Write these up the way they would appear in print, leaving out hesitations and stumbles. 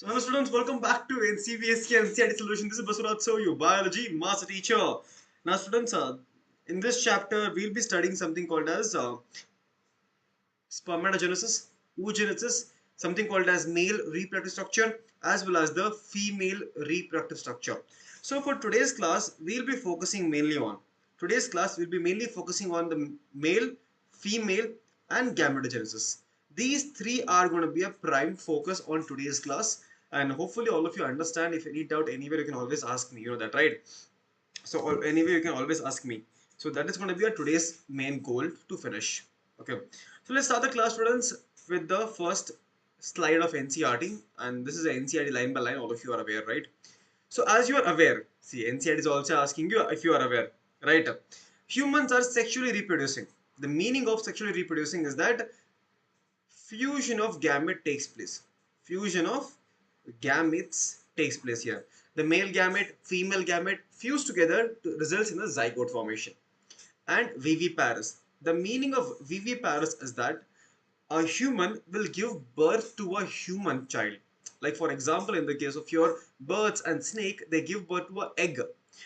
So hello students, welcome back to CBSE and NCERT solution. This is Basuraj, your biology master teacher. Now students, in this chapter we'll be studying something called as spermatogenesis, oogenesis, something called as male reproductive structure as well as the female reproductive structure. So for today's class, we'll be mainly focusing on the male, female and gametogenesis. These three are going to be a prime focus on today's class, and hopefully all of you understand. If any doubt anywhere, you can always ask me, you know that, right? So anyway, you can always ask me. So that is going to be our today's main goal to finish. Okay. So let's start the class, students, with the first slide of NCERT, and this is NCERT line by line. All of you are aware, right? So as you are aware, see, NCERT is also asking you if you are aware, right? Humans are sexually reproducing. The meaning of sexually reproducing is that fusion of gamete takes place. Fusion of gametes takes place here. The male gamete, female gamete fuse together to results in a zygote formation. And viviparous. The meaning of viviparous is that a human will give birth to a human child. Like for example, in the case of your birds and snake, they give birth to an egg.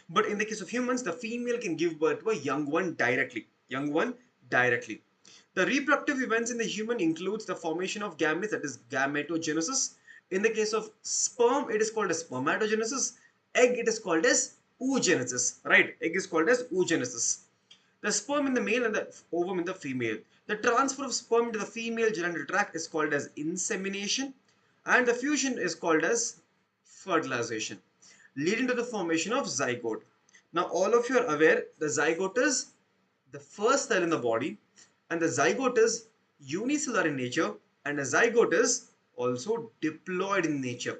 But in the case of humans, the female can give birth to a young one directly. Young one directly. The reproductive events in the human includes the formation of gametes, that is gametogenesis. In the case of sperm, it is called as spermatogenesis. Egg, it is called as oogenesis. Right? Egg is called as oogenesis. The sperm in the male and the ovum in the female. The transfer of sperm to the female genital tract is called as insemination, and the fusion is called as fertilization, leading to the formation of zygote. Now all of you are aware the zygote is the first cell in the body, and the zygote is unicellular in nature, and the zygote is also diploid in nature.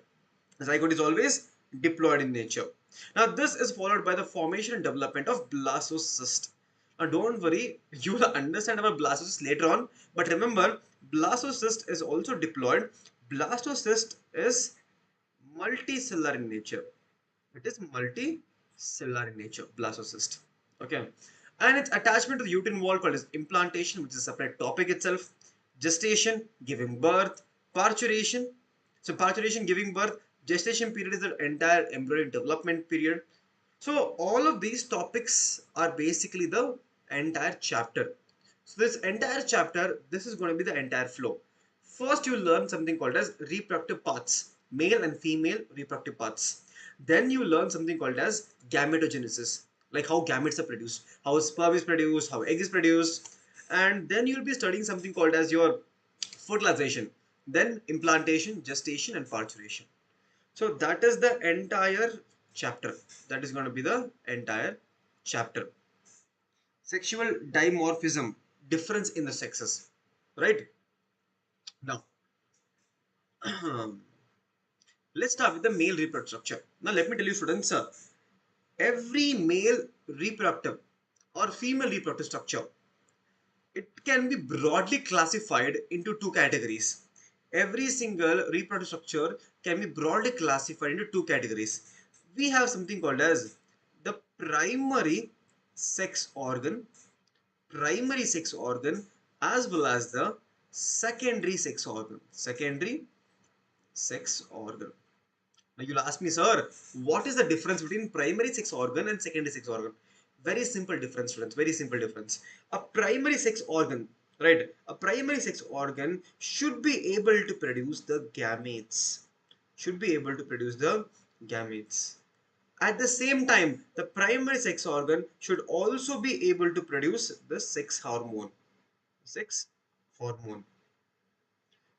The zygote is always diploid in nature. Now this is followed by the formation and development of blastocyst. Now don't worry, you will understand about blastocyst later on, but remember blastocyst is also diploid. Blastocyst is multicellular in nature. It is multicellular in nature, blastocyst. Okay. And its attachment to the uterine wall called as implantation, which is a separate topic itself. Gestation, giving birth, parturition. So parturition, giving birth, gestation period is the entire embryonic development period. So all of these topics are basically the entire chapter. So this entire chapter, this is going to be the entire flow. First you learn something called as reproductive parts, male and female reproductive parts. Then you learn something called as gametogenesis, like how gametes are produced, how sperm is produced, how egg is produced. And then you'll be studying something called as your fertilization, then implantation, gestation and parturition. So that is the entire chapter. That is going to be the entire chapter. Sexual dimorphism, difference in the sexes, right? Now, let's start with the male reproductive structure. Now, let me tell you, students, every male reproductive or female reproductive structure, it can be broadly classified into two categories. Every single reproductive structure can be broadly classified into two categories. We have something called as the sex organ, primary sex organ, as well as the secondary sex organ. Secondary sex organ. Now you'll ask me, sir, what is the difference between primary sex organ and secondary sex organ? Very simple difference, students. Very simple difference. A primary sex organ, right? A primary sex organ should be able to produce the gametes. Should be able to produce the gametes. At the same time, the primary sex organ should also be able to produce the sex hormone. Sex hormone.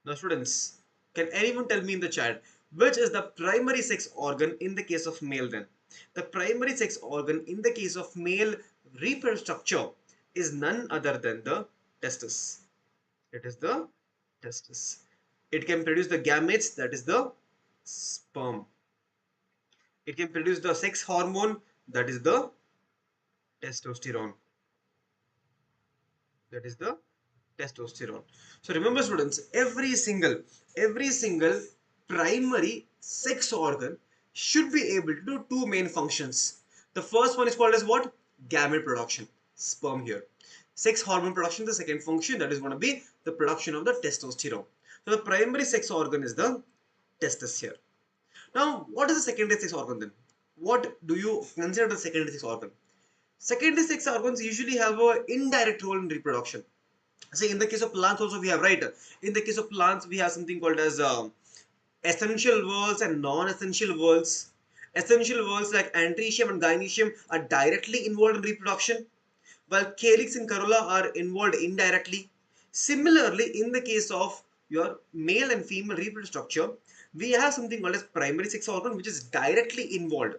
Now, students, can anyone tell me in the chat which is the primary sex organ in the case of male then? The primary sex organ in the case of male reproductive structure is none other than the testis. It is the testis. It can produce the gametes, that is the sperm. It can produce the sex hormone, that is the testosterone. That is the testosterone. So remember, students, every single primary sex organ should be able to do two main functions. The first one is called as what? Gamete production, sperm here. Sex hormone production, the second function, that is going to be the production of the testosterone. So the primary sex organ is the testis here. Now, what is the secondary sex organ then? What do you consider the secondary sex organ? Secondary sex organs usually have an indirect role in reproduction. See, in the case of plants also we have, right? In the case of plants, we have something called as essential whorls and non-essential whorls. Essential whorls like andrecium and gynoecium are directly involved in reproduction, while calyx and corolla are involved indirectly. Similarly, in the case of your male and female reproductive structure, we have something called as primary sex organ, which is directly involved.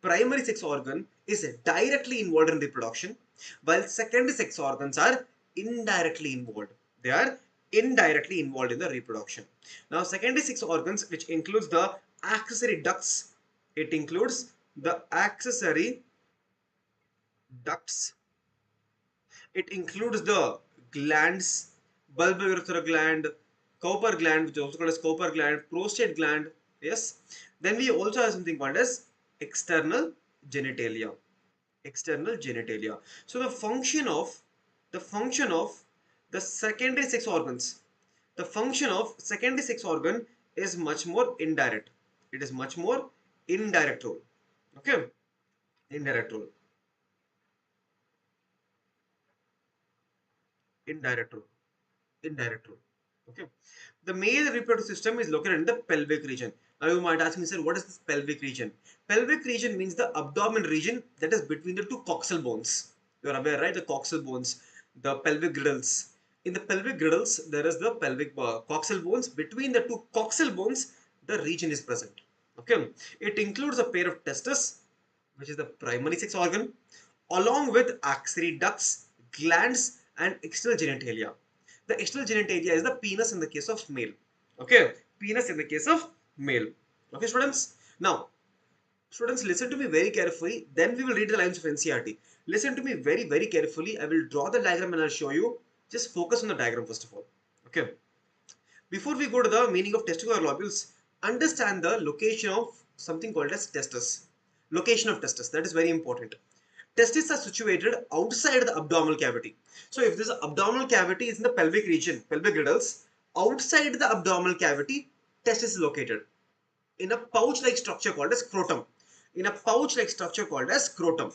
Primary sex organ is directly involved in reproduction, while secondary sex organs are indirectly involved. They are indirectly involved in the reproduction. Now, secondary sex organs, which includes the accessory ducts, it includes the accessory ducts. It includes the glands, bulbourethral gland, Cowper gland, which is also called as Cowper gland, prostate gland. Yes. Then we also have something called as external genitalia. External genitalia. So the function of the secondary sex organs, the function of secondary sex organ is much more indirect. It is much more indirect role. Okay, indirect role. Indirect role. Indirect role. Okay. The male reproductive system is located in the pelvic region. Now you might ask me, sir, what is this pelvic region? Pelvic region means the abdomen region that is between the two coxal bones. You are aware, right? The coxal bones, the pelvic girdles. In the pelvic girdles, there is the pelvic coxal bones. Between the two coxal bones, the region is present. Okay. It includes a pair of testes, which is the primary sex organ, along with axillary ducts, glands, and external genitalia. The external genitalia is the penis in the case of male. Okay, penis in the case of male. Okay, students. Now, students, listen to me very carefully. Then we will read the lines of NCERT. Listen to me very, very carefully. I will draw the diagram and I'll show you. Just focus on the diagram first of all. Okay. Before we go to the meaning of testicular lobules, understand the location of something called as testes. Location of testes. That is very important. Testes are situated outside the abdominal cavity. So if this abdominal cavity is in the pelvic region, pelvic girdles, outside the abdominal cavity, testis is located in a pouch-like structure called as scrotum. In a pouch-like structure called as scrotum.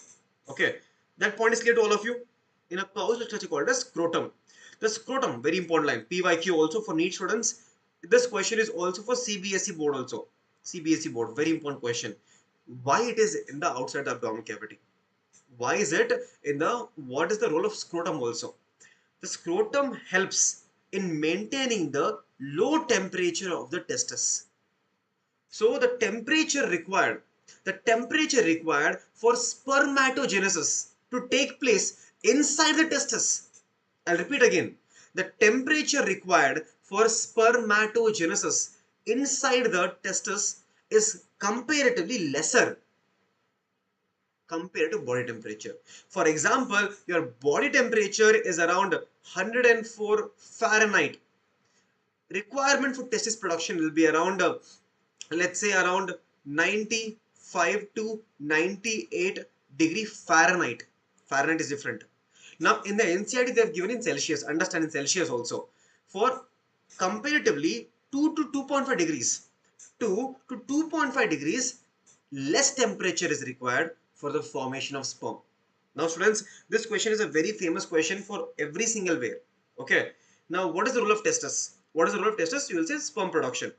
Okay, that point is clear to all of you. In a pouch-like structure called as scrotum. The scrotum, very important line. PYQ also for NEET students. This question is also for CBSE board also. CBSE board, very important question. Why it is in the outside the abdominal cavity? Why is it in the, what is the role of scrotum also? The scrotum helps in maintaining the low temperature of the testis. So the temperature required for spermatogenesis to take place inside the testis. I'll repeat again. The temperature required for spermatogenesis inside the testis is comparatively lesser compared to body temperature. For example, your body temperature is around 104 Fahrenheit. Requirement for testis production will be around, let's say around 95 to 98 degree Fahrenheit. Fahrenheit is different. Now in the NCERT they have given in Celsius, understand in Celsius also. For comparatively 2 to 2.5 degrees, 2 to 2.5 degrees less temperature is required for the formation of sperm. Now students, this question is a very famous question for every single way. Okay. Now what is the role of testis? What is the role of testis? You will say sperm production.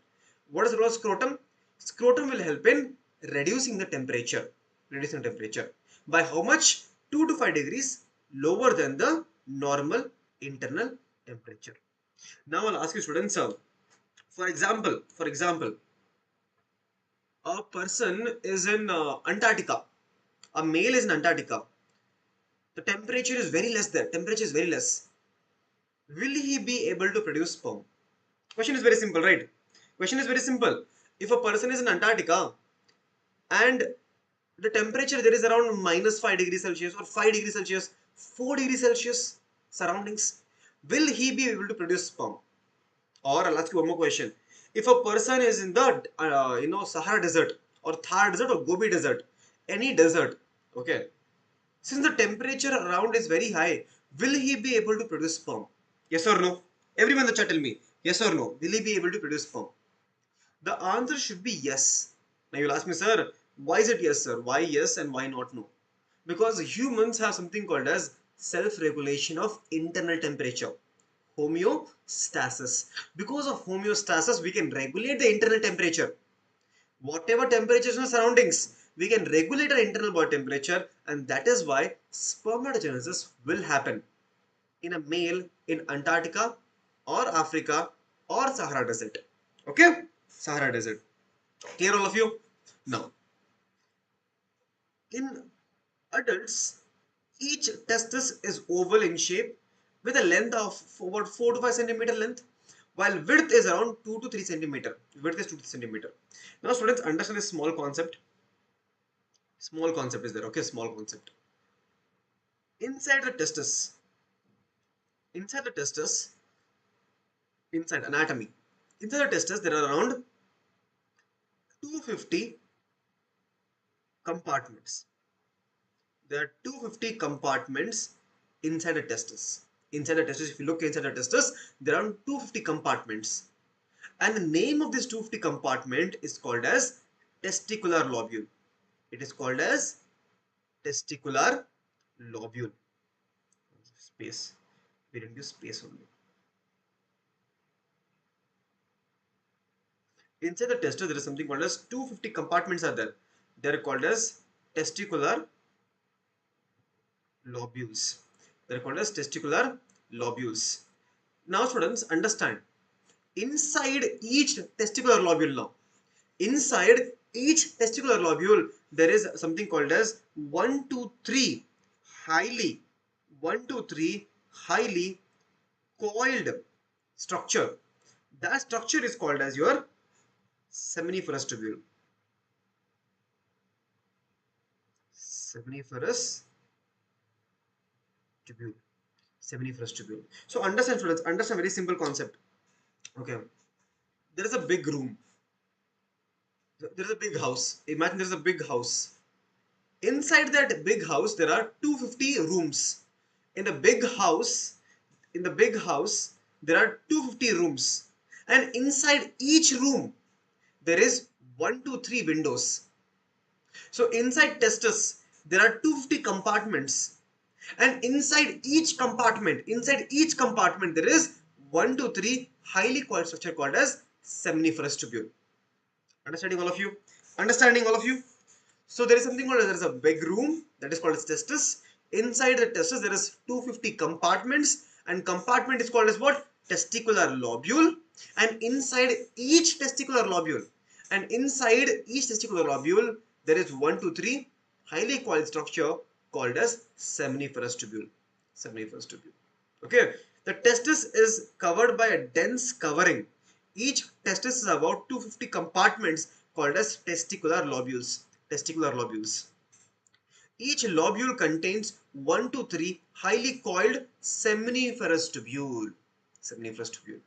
What is the role of scrotum? Scrotum will help in reducing the temperature. Reducing temperature. By how much? 2 to 5 degrees lower than the normal internal temperature. Now I'll ask you students, for example, a person is in Antarctica. A male is in Antarctica. The temperature is very less there. Temperature is very less. Will he be able to produce sperm? Question is very simple, right? Question is very simple. If a person is in Antarctica and the temperature there is around minus 5 degrees Celsius or 5 degrees Celsius, 4 degrees Celsius surroundings, will he be able to produce sperm? Or I'll ask you one more question. If a person is in the Sahara desert or Thar desert or Gobi desert, any desert, okay, since the temperature around is very high, will he be able to produce sperm? Yes or no? Everyone in the chat tell me, yes or no? Will he be able to produce sperm? The answer should be yes. Now you'll ask me, sir, why is it yes, sir? Why yes and why not no? Because humans have something called as self-regulation of internal temperature. Homeostasis. Because of homeostasis, we can regulate the internal temperature. Whatever temperature is in the surroundings, we can regulate our internal body temperature, and that is why spermatogenesis will happen in a male in Antarctica or Africa or Sahara Desert. Okay? Sahara Desert. Clear all of you? Now, in adults, each testis is oval in shape with a length of about 4 to 5 centimeter length, while width is around 2 to 3 centimeter. Width is 2 to 3 centimeter. Now, students, understand this small concept. Small concept is there, okay? Small concept. Inside the testis, inside the testis, inside anatomy, inside the testis, there are around 250 compartments. There are 250 compartments inside the testis. Inside the testis, if you look inside the testis, there are 250 compartments. And the name of this 250 compartment is called as testicular lobule. It is called as testicular lobule. Space. We didn't use space only. Inside the testis, there is something called as 250 compartments are there. They are called as testicular lobules. They are called as testicular lobules. Now, students, understand. Inside each testicular lobule now, inside each testicular lobule, there is something called as 1 to 3 highly 1 to 3 highly coiled structure. That structure is called as your seminiferous tubule. Seminiferous tubule. Seminiferous tubule. So understand, students, understand very simple concept. Okay. There is a big room. There is a big house. Imagine there is a big house. Inside that big house, there are 250 rooms. In the big house, in the big house, there are 250 rooms. And inside each room, there is 1 to 3 windows. So inside testis, there are 250 compartments. And inside each compartment, there is 1 to 3 highly coiled structure called as seminiferous tubule. Understanding all of you? Understanding all of you? So there is something called as there is a big room that is called as testis. Inside the testis there is 250 compartments, and compartment is called as what? Testicular lobule. And inside each testicular lobule, there is 1 to 3 highly coiled structure called as seminiferous tubule. Seminiferous tubule. Okay. The testis is covered by a dense covering. Each testis is about 250 compartments called as testicular lobules. Testicular lobules. Each lobule contains 1 to 3 highly coiled seminiferous tubule. Seminiferous tubule.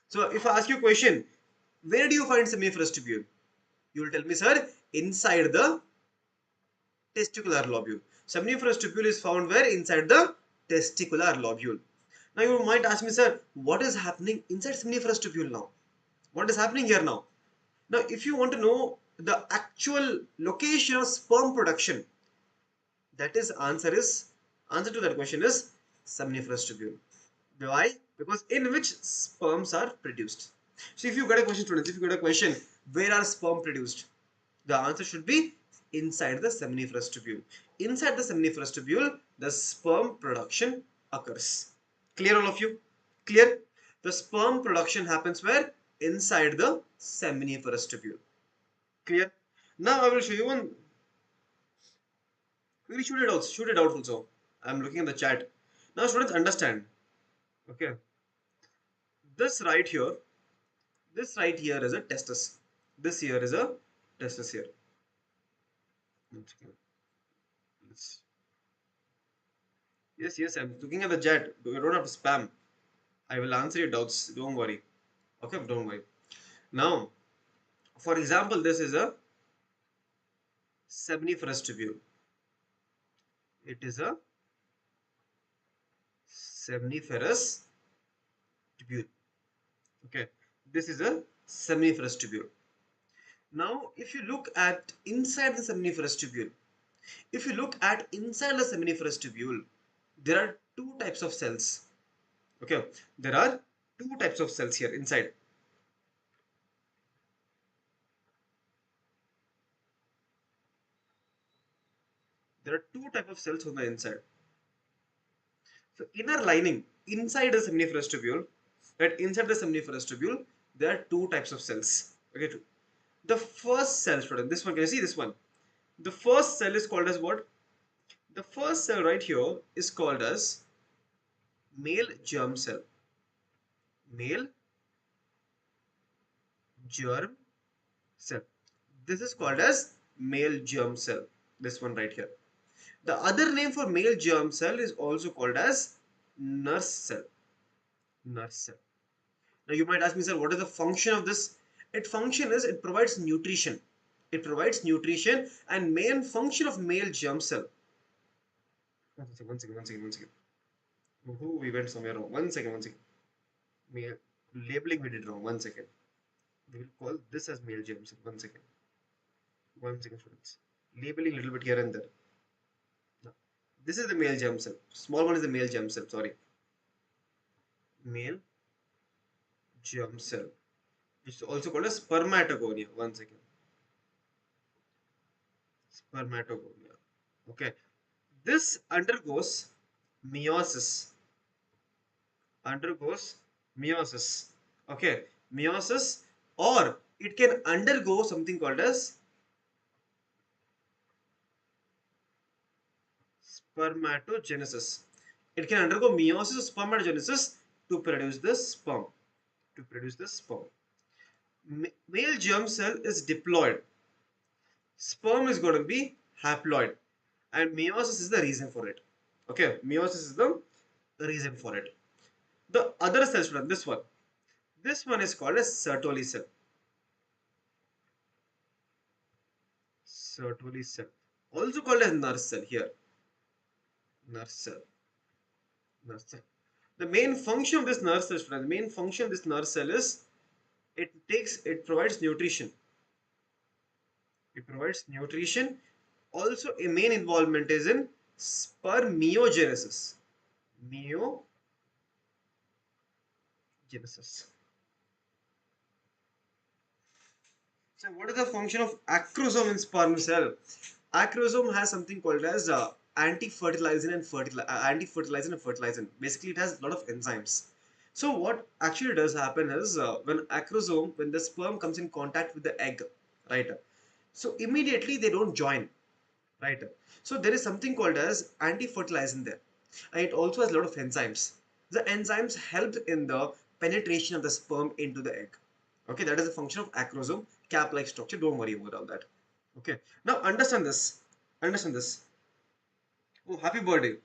So if I ask you a question, where do you find seminiferous tubule? You will tell me, sir, inside the testicular lobule. Seminiferous tubule is found where? Inside the testicular lobule. Now you might ask me, sir, what is happening inside seminiferous tubule now? What is happening here now? Now, if you want to know the actual location of sperm production, that is answer to that question is seminiferous tubule. Why? Because in which sperms are produced. So if you get a question, students, if you get a question, where are sperm produced? The answer should be inside the seminiferous tubule. Inside the seminiferous tubule, the sperm production occurs. Clear all of you? Clear? The sperm production happens where? Inside the seminiferous tubule. Clear? Now I will show you one. Quickly shoot it out. Shoot it out also. I'm looking at the chat. Now students understand. Okay. This right here. This right here is a testis. This here is a testis here. Yes, yes, I'm looking at the chat. You don't have to spam. I will answer your doubts. Don't worry. Okay, don't worry. Now, for example, this is a seminiferous tubule. It is a seminiferous tubule. Okay, this is a seminiferous tubule. Now, if you look at inside the seminiferous tubule, if you look at inside the seminiferous tubule, there are two types of cells. Okay, there are two types of cells here inside. There are two types of cells on the inside. So inner lining inside the seminiferous tubule, right? Inside the seminiferous tubule, there are two types of cells. Okay, the first cell, student, this one, can you see this one? The first cell is called as what? The first cell right here is called as male germ cell. Male germ cell. This is called as male germ cell. This one right here. The other name for male germ cell is also called as nurse cell. Nurse cell. Now you might ask me, sir, what is the function of this? Its function is it provides nutrition. It provides nutrition, and main function of male germ cell. One second. Oh, we went somewhere wrong. One second. Male labeling we did wrong. 1 second. We will call this as male germ cell. 1 second. 1 second, students. Labeling a little bit here and there. Now, this is the male germ cell. Small one is the male germ cell. Sorry. Male germ cell. Which is also called as spermatogonia. 1 second. Spermatogonia. Okay. This undergoes meiosis. Undergoes meiosis. Okay. Meiosis, or it can undergo something called as spermatogenesis. It can undergo meiosis or spermatogenesis to produce the sperm. To produce the sperm. Male germ cell is diploid. Sperm is going to be haploid. And meiosis is the reason for it. Okay, meiosis is the reason for it. The other cell, student, this one. This one is called as Sertoli cell. Sertoli cell. Also called as nurse cell here. Nurse cell. Nurse cell. The main function of this nurse cell, student, the main function of this nurse cell is it provides nutrition. It provides nutrition. Also, a main involvement is in spermiogenesis. Meiogenesis. So, what is the function of acrosome in sperm cell? Acrosome has something called as anti-fertilizing and fertilizing. Basically, it has a lot of enzymes. So, what actually does happen is when the sperm comes in contact with the egg, right? So immediately they don't join, right? So there is something called as anti-fertilizing there, and it also has a lot of enzymes. The enzymes help in the penetration of the sperm into the egg. Okay, that is the function of acrosome, cap-like structure. Don't worry about all that. Okay, now understand this. Understand this. Oh, happy birthday!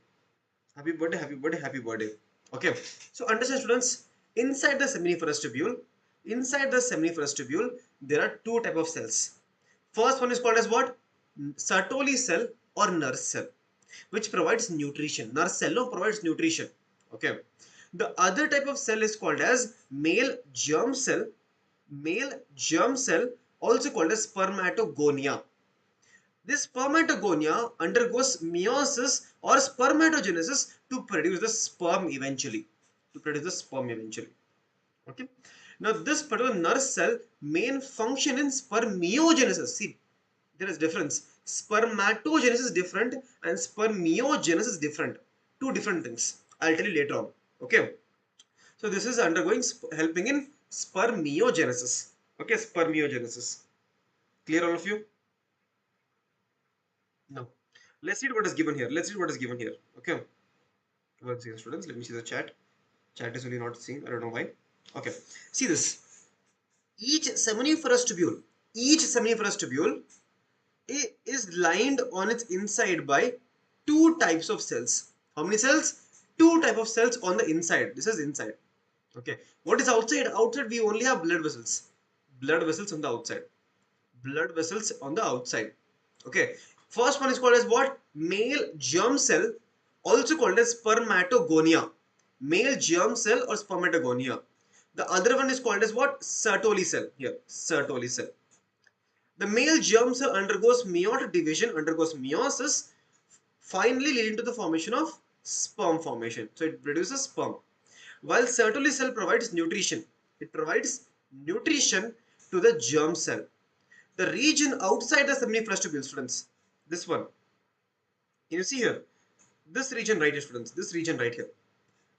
Happy birthday! Happy birthday! Happy birthday! Okay, so understand, students. Inside the seminiferous tubule, there are two type of cells. First one is called as what? Sertoli cell or nurse cell, which provides nutrition. Nurse cell no, provides nutrition. Okay. The other type of cell is called as male germ cell. Male germ cell, also called as spermatogonia. This spermatogonia undergoes meiosis or spermatogenesis to produce the sperm eventually. To produce the sperm eventually. Okay. Now this particular nurse cell main function in spermiogenesis. See, there is difference. Spermatogenesis is different and spermiogenesis is different. Two different things. I'll tell you later on. Okay. So this is undergoing helping in spermiogenesis. Okay, spermiogenesis. Clear all of you? Now, let's read what is given here. Let's read what is given here. Okay. One second, students. Let me see the chat. Chat is only not seen. I don't know why. Okay. See this. Each seminiferous tubule is lined on its inside by two types of cells. How many cells? Two type of cells on the inside. This is inside. Okay. What is outside? Outside we only have blood vessels. Blood vessels on the outside. Blood vessels on the outside. Okay. First one is called as what? Male germ cell, also called as spermatogonia. Male germ cell or spermatogonia. The other one is called as what? Sertoli cell. Here, Sertoli cell. The male germ cell undergoes meiotic division, undergoes meiosis, finally leading to the formation of sperm formation. So it produces sperm. While Sertoli cell provides nutrition, it provides nutrition to the germ cell. The region outside the seminiferous tubule, students, this one, can you see here? This region right here, students, this region right here,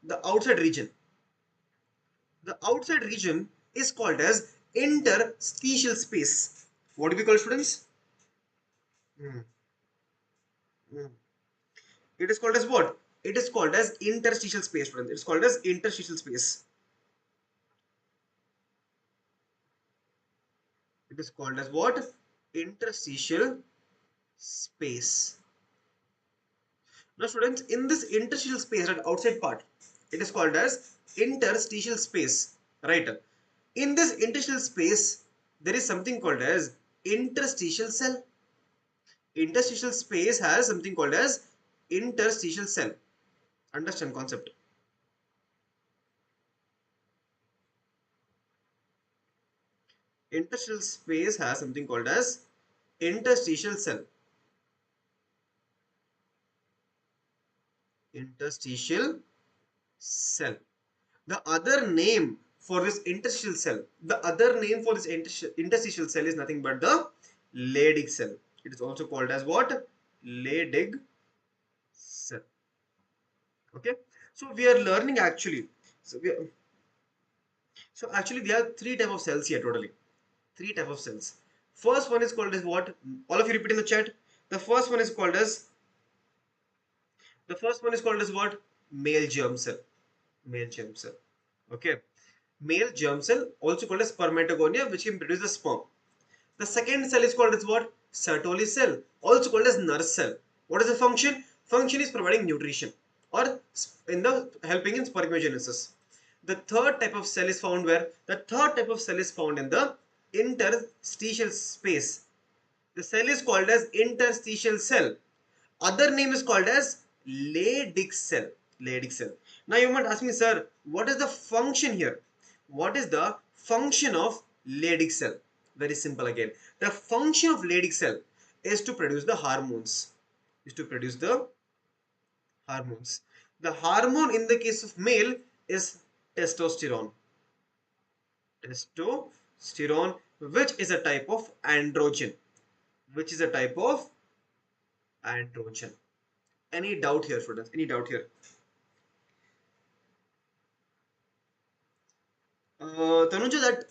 the outside region. The outside region is called as interstitial space. What do we call, students? Hmm. Hmm. It is called as what? It is called as interstitial space, friends. It's called as interstitial space. It is called as what? Interstitial space. Now, students, in this interstitial space, right, outside part, it is called as interstitial space, right? In this interstitial space, there is something called as interstitial cell. Interstitial space has something called as interstitial cell. Understand concept? Interstitial space has something called as interstitial cell. Interstitial cell. The other name for this interstitial cell, the other name for this interstitial cell is nothing but the Leydig cell. It is also called as what? Leydig cell. Okay. So we are learning actually. So we are, so actually we have three type of cells here totally. Three type of cells. First one is called as what? All of you repeat in the chat. The first one is called as what? Male germ cell. Male germ cell. Okay. Male germ cell, also called as spermatogonia, which can produce the sperm. The second cell is called as what? Sertoli cell, also called as nurse cell. What is the function? Function is providing nutrition or in the helping in spermiogenesis. The third type of cell is found where? The third type of cell is found in the interstitial space. The cell is called as interstitial cell. Other name is called as Leydig cell. Leydig cell. Now you might ask me, sir, what is the function here? What is the function of Leydig cell? Very simple again. The function of Leydig cell is to produce the hormones. Is to produce the hormones. The hormone in the case of male is testosterone. Testosterone, which is a type of androgen. Which is a type of androgen. Any doubt here, students? Any doubt here? Tanuja, that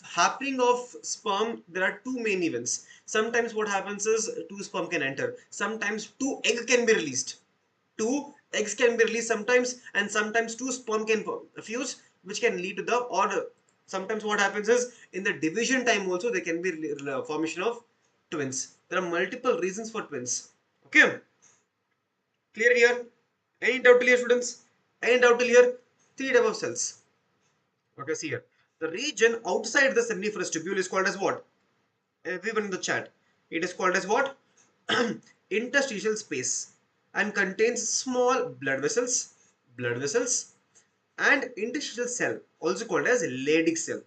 happening of sperm, there are two main events. Sometimes what happens is two sperm can enter. Sometimes two egg can be released. Two eggs can be released sometimes, and sometimes two sperm can fuse, which can lead to the order. Sometimes what happens is in the division time also there can be formation of twins. There are multiple reasons for twins. Okay, clear here? Any doubt till here, students? Any doubt till here? Three type of cells. Okay, see here. The region outside the seminiferous tubule is called as what? Everyone in the chat. It is called as what? Interstitial space and contains small blood vessels, and interstitial cell, also called as Leydig cell.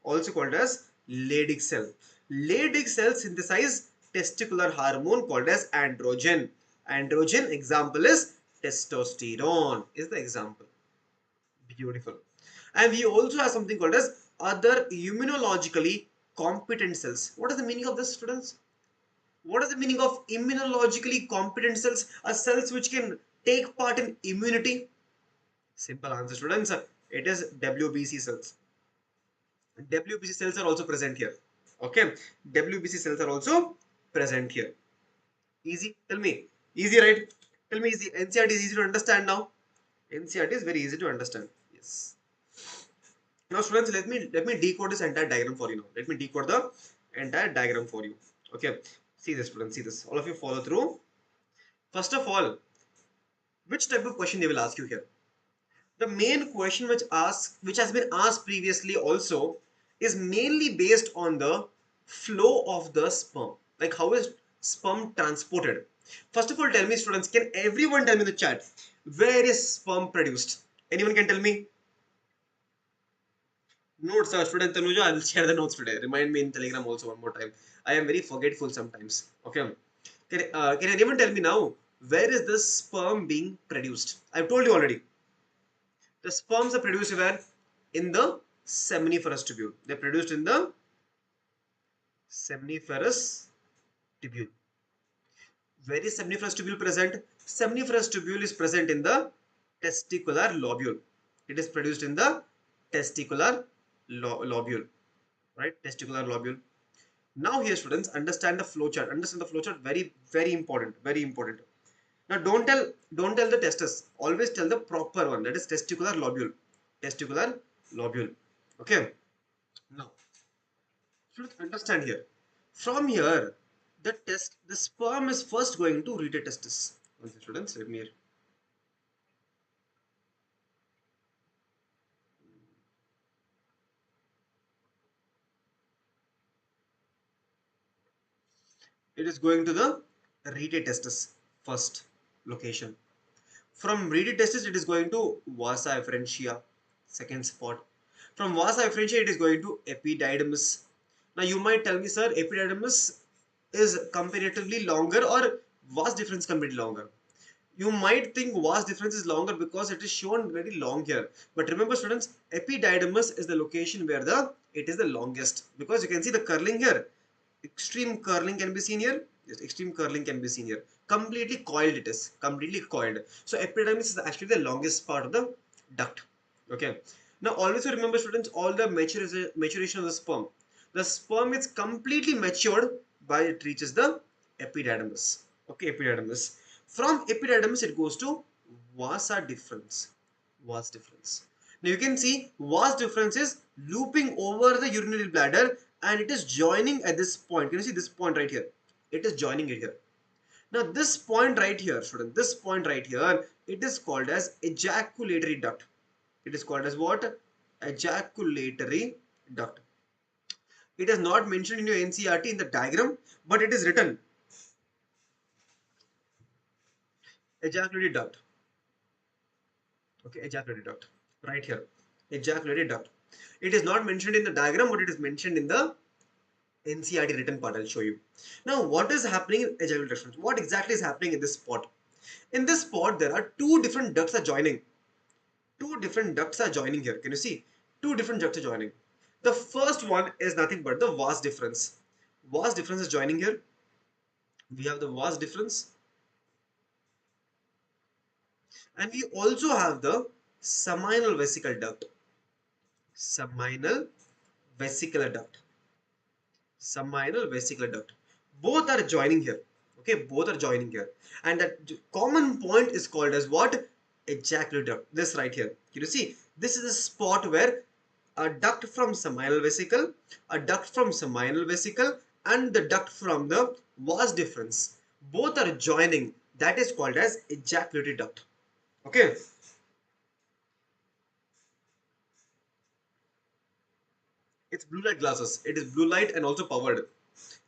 Also called as Leydig cell. Leydig cell synthesize testicular hormone called as androgen. Androgen example is testosterone. Is the example. Beautiful. And we also have something called as other immunologically competent cells. What is the meaning of this, students? What is the meaning of immunologically competent cells? Are cells which can take part in immunity? Simple answer, students. It is WBC cells. WBC cells are also present here. Okay. WBC cells are also present here. Easy? Tell me. Easy, right? Tell me easy. NCERT is easy to understand now. NCERT is very easy to understand. Yes. Now, students, let me decode this entire diagram for you now. Let me decode the entire diagram for you. Okay. See this, students. See this. All of you follow through. First of all, which type of question they will ask you here? The main question which has been asked previously also is mainly based on the flow of the sperm. Like how is sperm transported? First of all, tell me, students, can everyone tell me in the chat where is sperm produced? Anyone can tell me? Notes, student Tanuja, I'll share the notes today. Remind me in Telegram also one more time. I am very forgetful sometimes. Okay. Can anyone tell me now, where is this sperm being produced? I've told you already. The sperms are produced where? In the seminiferous tubule. They're produced in the seminiferous tubule. Where is seminiferous tubule present? Seminiferous tubule is present in the testicular lobule. It is produced in the testicular lobule, right? Testicular lobule. Now here students, understand the flowchart. Understand the flowchart, very important, very important. Now don't tell the testes. Always tell the proper one, that is testicular lobule. Testicular lobule. Okay. Now students, understand here. From here, the sperm is first going to read a testis. One second, students, let me here. It is going to the read testis first location. From read testis, it is going to vasa efferentia, second spot. From vasa efferentia, it is going to epididymis. Now you might tell me, sir, epididymis is comparatively longer or vas difference comparatively longer. You might think vas difference is longer because it is shown very long here. But remember students, epididymis is the location where it is the longest, because you can see the curling here. Extreme curling can be seen here. Yes, extreme curling can be seen here. Completely coiled it is. Completely coiled. So epididymis is actually the longest part of the duct. Okay. Now always remember students, all the maturation of the sperm. The sperm is completely matured by it reaches the epididymis. Okay, epididymis. From epididymis it goes to vasa difference. Vas difference. Now you can see vas difference is looping over the urinary bladder and it is joining at this point. Can you see this point right here? It is joining it here. Now this point right here, student, this point right here, it is called as ejaculatory duct. It is called as what? Ejaculatory duct. It is not mentioned in your NCERT in the diagram, but it is written ejaculatory duct. Okay, ejaculatory duct. Right here. Ejaculatory duct. It is not mentioned in the diagram, but it is mentioned in the NCERT written part. I'll show you. Now, what is happening in ejaculation? What exactly is happening in this spot? In this spot, there are two different ducts are joining. Two different ducts are joining here. Can you see? Two different ducts are joining. The first one is nothing but the vas difference. Vas difference is joining here. We have the vas difference. And we also have the seminal vesicle duct. Seminal vesicular duct. Seminal vesicular duct. Both are joining here. Okay, both are joining here. And that common point is called as what? Ejaculatory duct. This right here. You see, this is a spot where a duct from seminal vesicle, a duct from seminal vesicle, and the duct from the vas difference. Both are joining. That is called as ejaculatory duct. Okay. It's blue light glasses. It is blue light and also powered.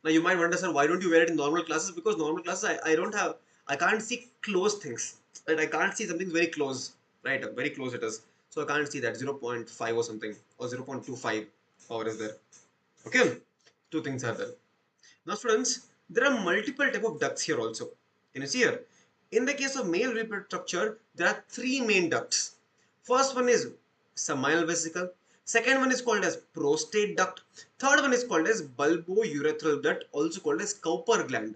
Now you might wonder, sir, why don't you wear it in normal classes? Because normal classes, I can't see close things. Right? I can't see something very close. Right? Very close it is. So I can't see that 0.5 or something or 0.25 power is there. Okay? Two things are there. Now students, there are multiple type of ducts here also. Can you see here? In the case of male reproductive structure, there are three main ducts. First one is seminal vesicle. Second one is called as prostate duct. Third one is called as bulbourethral duct, also called as Cowper gland.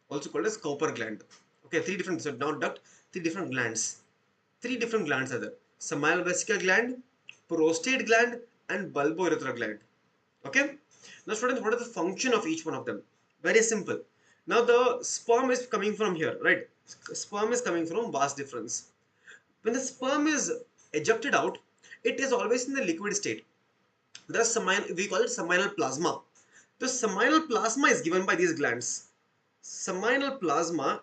Also called as Cowper gland. Okay, three different, so not duct, three different glands. Three different glands are there. Seminal vesicle gland, prostate gland, and bulbourethral gland. Okay. Now students, what is the function of each one of them? Very simple. Now the sperm is coming from here, right? Sperm is coming from vas difference. When the sperm is ejected out, it is always in the liquid state. The seminal, we call it seminal plasma. The seminal plasma is given by these glands. Seminal plasma,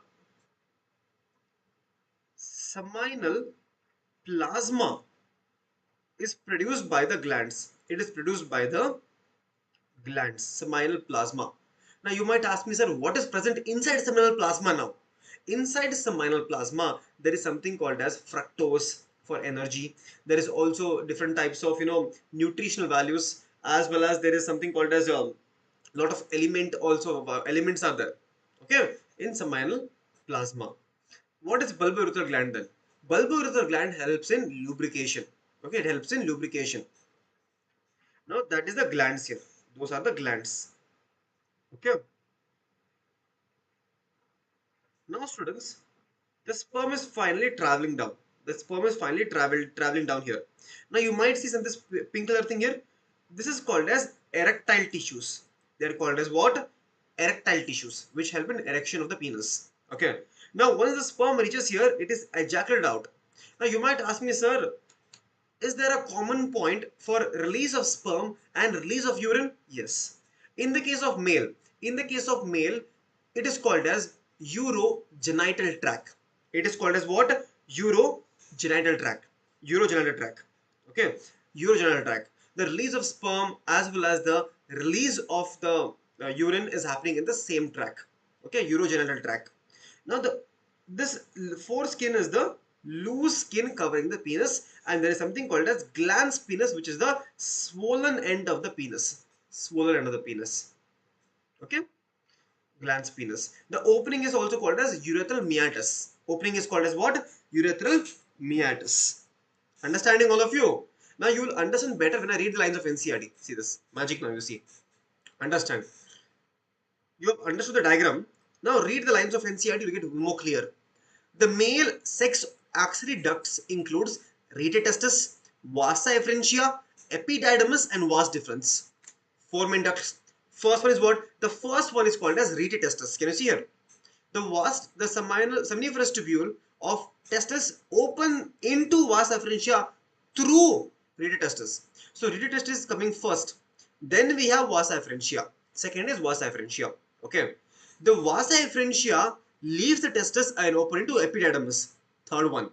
seminal plasma is produced by the glands. It is produced by the glands, seminal plasma. Now you might ask me, sir, what is present inside seminal plasma now? Inside seminal plasma, there is something called as fructose. for energy. There is also different types of nutritional values, as well as there is something called as a lot of elements are there, okay, in seminal plasma. What is bulbourethral gland then? Bulbourethral gland helps in lubrication. Okay, it helps in lubrication. Now that is the glands here. Those are the glands. Okay. Now students, the sperm is finally traveling down. The sperm is finally traveling down here. Now you might see some this pink color thing here. This is called as erectile tissues. They are called as what? Erectile tissues, which help in erection of the penis. Okay. Now once the sperm reaches here, it is ejaculated out. Now you might ask me, sir, is there a common point for release of sperm and release of urine? Yes. In the case of male, it is called as urogenital tract. It is called as what? Urogenital tract. Urogenital tract. Okay. Urogenital tract. The release of sperm as well as the release of the urine is happening in the same tract. Okay. Urogenital tract. Now this foreskin is the loose skin covering the penis, and there is something called as glans penis, which is the swollen end of the penis. Swollen end of the penis. Okay, glans penis. The opening is also called as urethral meatus. Opening is called as what? Urethral meatus. Understanding all of you? Now you will understand better when I read the lines of NCERT. See this magic now. You see. Understand. You have understood the diagram. Now read the lines of NCERT. You will get more clear. The male sex axillary ducts includes rete testis, vasa efferentia, epididymis, and vas deferens. Four main ducts. First one is what? The first one is called as rete testis. Can you see here? The seminiferous tubule of testis open into vas efferentia through rete testis. So rete testis is coming first. Then we have vasa efferentia. Second is vasa efferentia. Okay. The vasa efferentia leaves the testis and open into epididymis. Third one,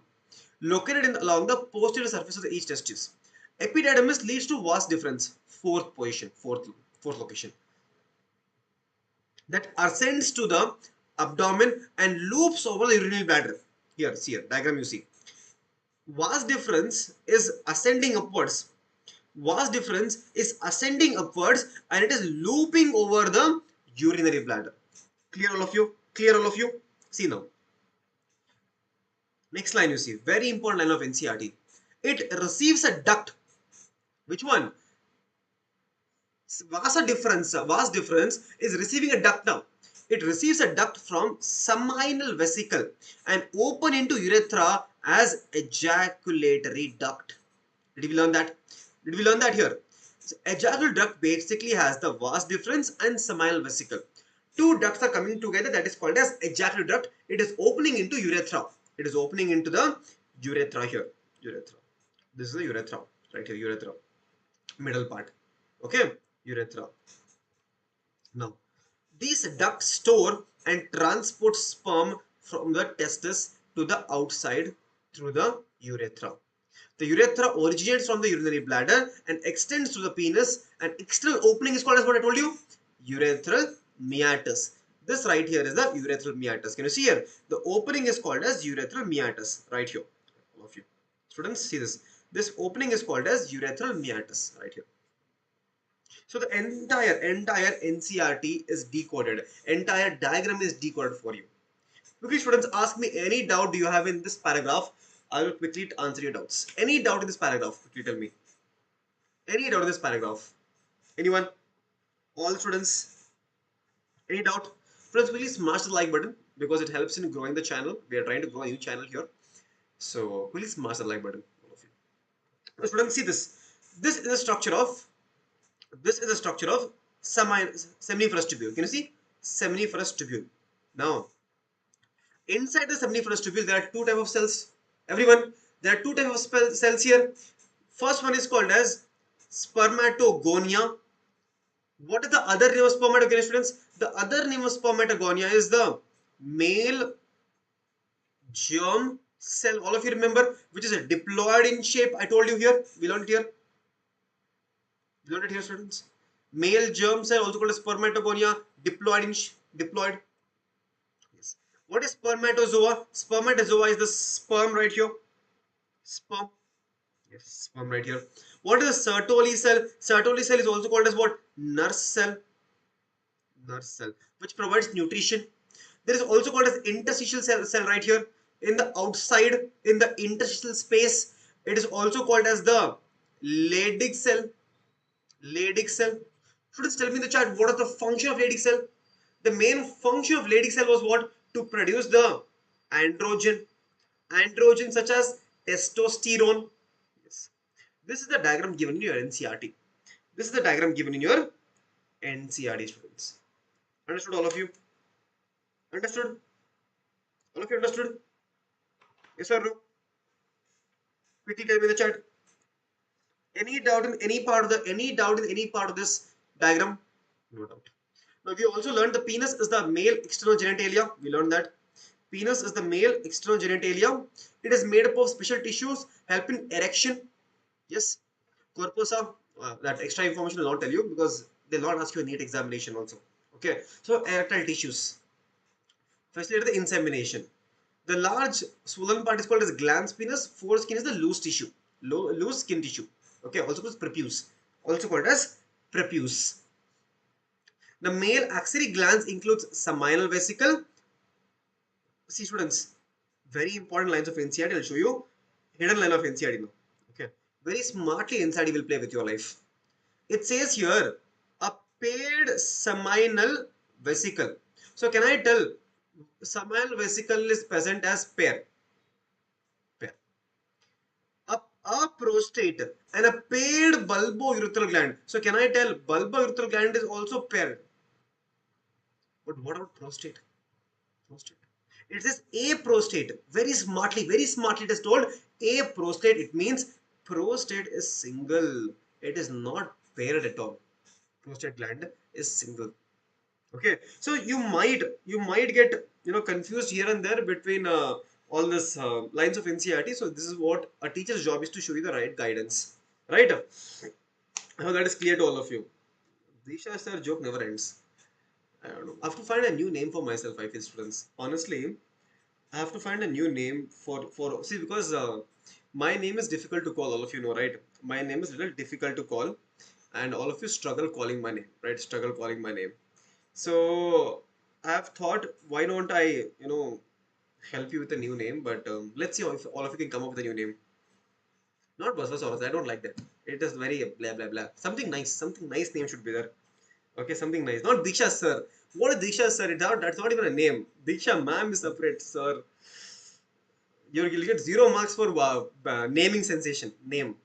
located along the posterior surface of each testis. Epididymis leads to vas deferens. Fourth position, fourth location. That ascends to the abdomen and loops over the urinary bladder. Here, see here, diagram you see. Vas deferens is ascending upwards. Vas deferens is ascending upwards and it is looping over the urinary bladder. Clear all of you? Clear all of you? See now. Next line you see. Very important line of NCERT. It receives a duct. Which one? Vas deferens is receiving a duct now. It receives a duct from seminal vesicle and open into urethra as ejaculatory duct. Did we learn that? Did we learn that here? So ejaculatory duct basically has the vas deferens and seminal vesicle. Two ducts are coming together, that is called as ejaculatory duct. It is opening into urethra. It is opening into the urethra here. Urethra. This is the urethra. Right here, urethra. Middle part. Okay. Urethra. Now, these ducts store and transport sperm from the testis to the outside through the urethra. The urethra originates from the urinary bladder and extends to the penis. An external opening is called as what I told you? Urethral meatus. This right here is the urethral meatus. Can you see here? The opening is called as urethral meatus. Right here. All of you. Students, see this. This opening is called as urethral meatus. Right here. So the entire NCERT is decoded. Entire diagram is decoded for you. Okay, students, ask me any doubt do you have in this paragraph. I will quickly answer your doubts. Any doubt in this paragraph? Quickly tell me. Any doubt in this paragraph? Anyone? All students? Any doubt? Friends, please smash the like button because it helps in growing the channel. We are trying to grow a new channel here. So please smash the like button. All of you. Now, students, see this. This is a structure of seminiferous tubule. Can you see? Seminiferous tubule. Now, inside the seminiferous tubule, there are two types of cells. Everyone, there are two types of cells here. First one is called as spermatogonia. What is the other name of spermatogonia, students? The other name of spermatogonia is the male germ cell. All of you remember, which is a diploid in shape. I told you here. We learned it here. We learned it here, students. Male germ cell, also called as spermatogonia, diploid. Yes. What is spermatozoa? Spermatozoa is the sperm right here. Sperm. Yes, sperm right here. What is a Sertoli cell? Sertoli cell is also called as what? Nurse cell. Nurse cell, which provides nutrition. There is also called as interstitial cell right here. In the outside, in the interstitial space, it is also called as the Leydig cell. Leydig cell. Students, tell me in the chat, what is the function of Leydig cell? The main function of Leydig cell was what? To produce the androgen. Androgen such as testosterone. Yes. This is the diagram given in your NCERT. This is the diagram given in your NCERT, students. Understood, all of you? Understood? All of you understood? Yes or no? Quickly tell me in the chat. Any doubt in any part of this diagram? No doubt. Now we also learned the penis is the male external genitalia. We learned that. Penis is the male external genitalia. It is made up of special tissues helping erection. Yes. Corpora. That extra information will not tell you because they'll not ask you a NEET examination also. Okay. So erectile tissues facilitate the insemination. The large swollen part is called as glans penis. Foreskin is the loose tissue, loose skin tissue. Okay, also called as prepuce. Also called as prepuce. The male axillary glands includes seminal vesicle. See students, very important lines of NCERT. I'll show you hidden line of NCERT now. Okay, very smartly NCERT will play with your life. It says here a paired seminal vesicle. So can I tell seminal vesicle is present as pair? Pair. A prostate and a paired bulbourethral gland. So can I tell bulbourethral gland is also paired? But what about prostate? Prostate. It says a prostate. Very smartly it is told a prostate. It means prostate is single. It is not paired at all. Prostate gland is single. Okay, so you might get confused here and there between all this lines of NCERT. So this is what a teacher's job is, to show you the right guidance, right? Now that is clear to all of you. Disha sir joke never ends. I don't know. I have to find a new name for myself. I feel, students. Honestly, I have to find a new name for see, because my name is difficult to call. All of you know, right? My name is little difficult to call, and all of you struggle calling my name, right? Struggle calling my name. So I have thought, why don't I, help you with a new name? But let's see if all of you can come up with a new name. Not Basvasaurus. I don't like that. It is very blah blah blah. Something nice. Something nice name should be there. Okay, something nice. Not Diksha sir. What is Diksha sir? That's not even a name. Diksha ma'am is separate, sir. You'll get 0 marks for naming sensation. Name.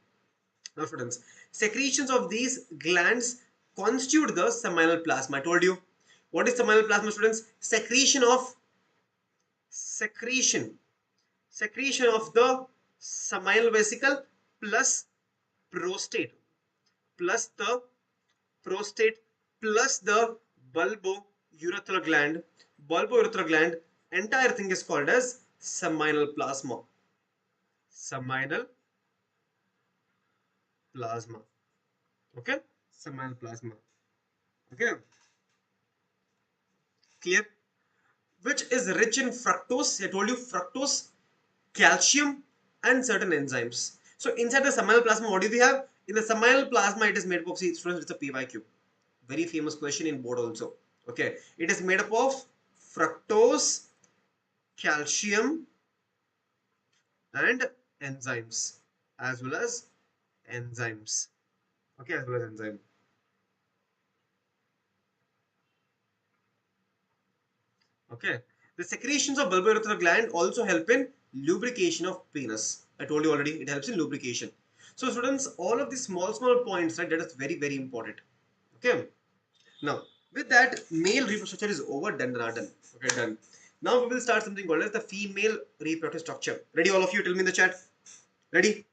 Now, students, secretions of these glands constitute the seminal plasma. I told you. What is seminal plasma, students? Secretion secretion of the seminal vesicle plus prostate plus the prostate plus the bulbourethral gland. Bulbourethral gland, entire thing is called as seminal plasma. Seminal plasma. Okay, seminal plasma. Okay, clear? Which is rich in fructose. I told you, fructose, calcium, and certain enzymes. So inside the seminal plasma, what do we have? In the seminal plasma, it is made up of, see, students, it's a PYQ. Very famous question in board also. Okay, it is made up of fructose, calcium, and enzymes, as well as enzymes. Okay, as well as enzyme. Okay, the secretions of bulbourethral gland also help in lubrication of penis. I told you already, it helps in lubrication. So students, all of these small points, right, that is very important. Okay, now with that, male reproductive structure is over, done. Okay, done. Now we will start something called as the female reproductive structure. Ready, all of you? Tell me in the chat. Ready?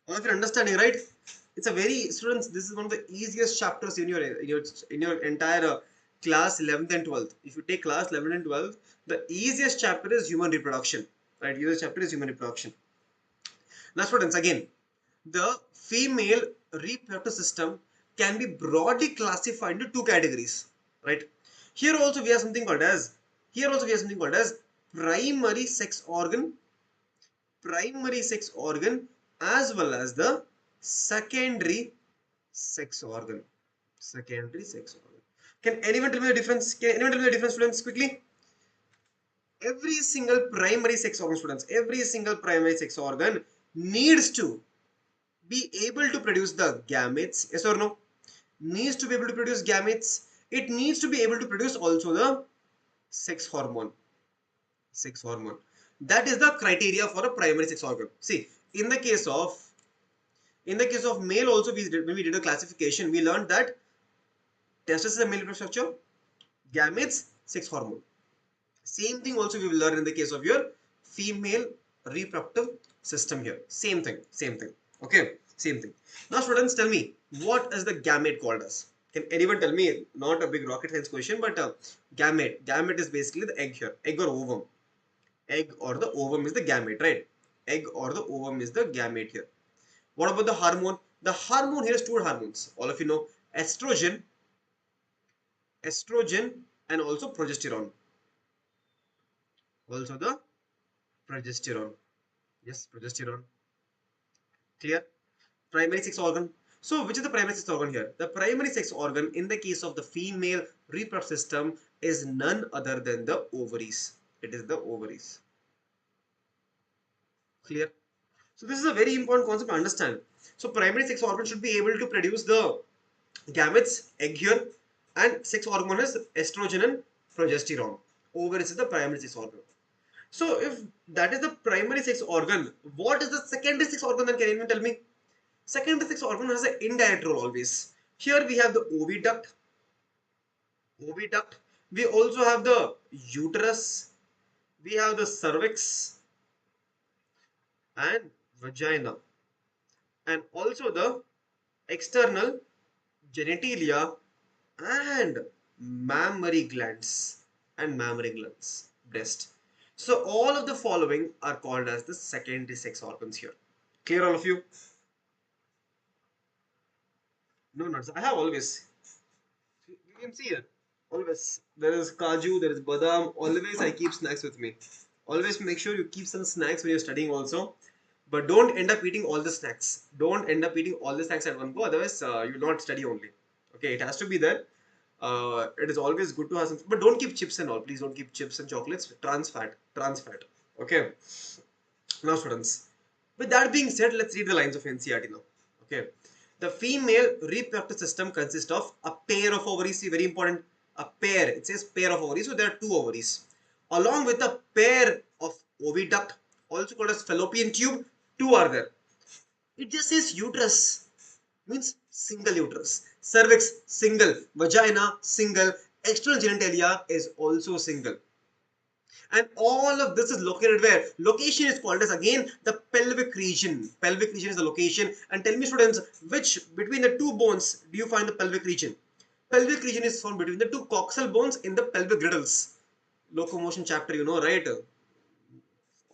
All of you understanding, right? It's a very, students, this is one of the easiest chapters in your entire class 11th and 12th. If you take class 11th and 12th, the easiest chapter is human reproduction, right? Easiest chapter is human reproduction. Now students, again, the female reproductive system can be broadly classified into two categories, right? Here also we have something called as primary sex organ, primary sex organ as well as the secondary sex organ. Secondary sex organ. Can anyone tell me the difference? Can anyone tell me the difference, students, quickly? Every single primary sex organ, students, every single primary sex organ needs to be able to produce the gametes. Yes or no? Needs to be able to produce gametes. It needs to be able to produce also the sex hormone. Sex hormone. That is the criteria for a primary sex organ. See, in the case of male also, when we did a classification, we learned that testis is a male reproductive structure, gametes, sex hormone. Same thing also we will learn in the case of your female reproductive system here. Same thing, same thing. Okay, same thing. Now students, tell me, what is the gamete called as? Can anyone tell me? Not a big rocket science question, but gamete is basically the egg here, egg or ovum. Egg or the ovum is the gamete, right? Egg or the ovum is the gamete here. What about the hormone? The hormone here is two hormones. All of you know, estrogen, and also progesterone. Also the progesterone. Yes, progesterone. Clear? Primary sex organ. So, which is the primary sex organ here? The primary sex organ in the case of the female reproductive system is none other than the ovaries. It is the ovaries. Clear? So, this is a very important concept to understand. So, primary sex organ should be able to produce the gametes, egg here, and sex hormone is estrogen and progesterone. Ovaries is the primary sex organ. So, if that is the primary sex organ, what is the secondary sex organ then? Can anyone tell me? Secondary sex organ has an indirect role always. Here we have the oviduct. Oviduct. We also have the uterus. We have the cervix and vagina. And also the external genitalia and mammary glands. Breast. So all of the following are called as the secondary sex organs here. Clear, all of you? No nuts. I have always. You can see here. Always. There is kaju, there is badam. Always I keep snacks with me. Always make sure you keep some snacks when you're studying also. But don't end up eating all the snacks. Don't end up eating all the snacks at one go. Otherwise, you'll not study only. Okay, it has to be there. It is always good to have some. But don't keep chips and all. Please don't keep chips and chocolates. Trans fat. Trans fat. Okay. Now, students, with that being said, let's read the lines of NCERT now. Okay. The female reproductive system consists of a pair of ovaries. See, very important. A pair. It says pair of ovaries. So there are two ovaries. Along with a pair of oviduct, also called as fallopian tube, two are there. It just says uterus. Means single uterus. Cervix, single. Vagina, single. External genitalia is also single. And all of this is located where? Location is called as again the pelvic region. Pelvic region is the location. And tell me, students, which between the two bones do you find the pelvic region? Pelvic region is found between the two coxal bones in the pelvic girdles. Locomotion chapter, you know, right?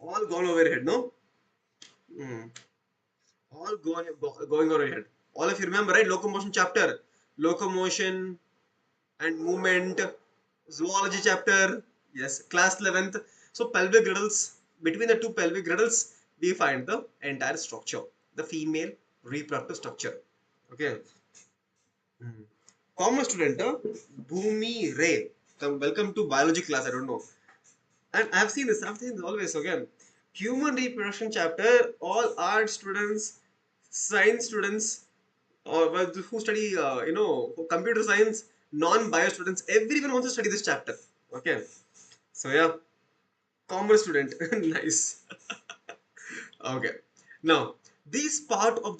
All gone over your head, no? All going over your head. All of you remember, right? Locomotion chapter. Locomotion and movement. Zoology chapter. Yes, class 11th. So pelvic girdles, between the two pelvic girdles, we find the entire structure, the female reproductive structure. Okay. Common student, Bhumi Ray. Welcome to biology class. I don't know. And I've seen this. I've seen this always again. Human reproduction chapter. All art students, science students, or who study, computer science, non-bio students. Everyone wants to study this chapter. Okay. So yeah, commerce student. Nice. Okay. Now, these parts of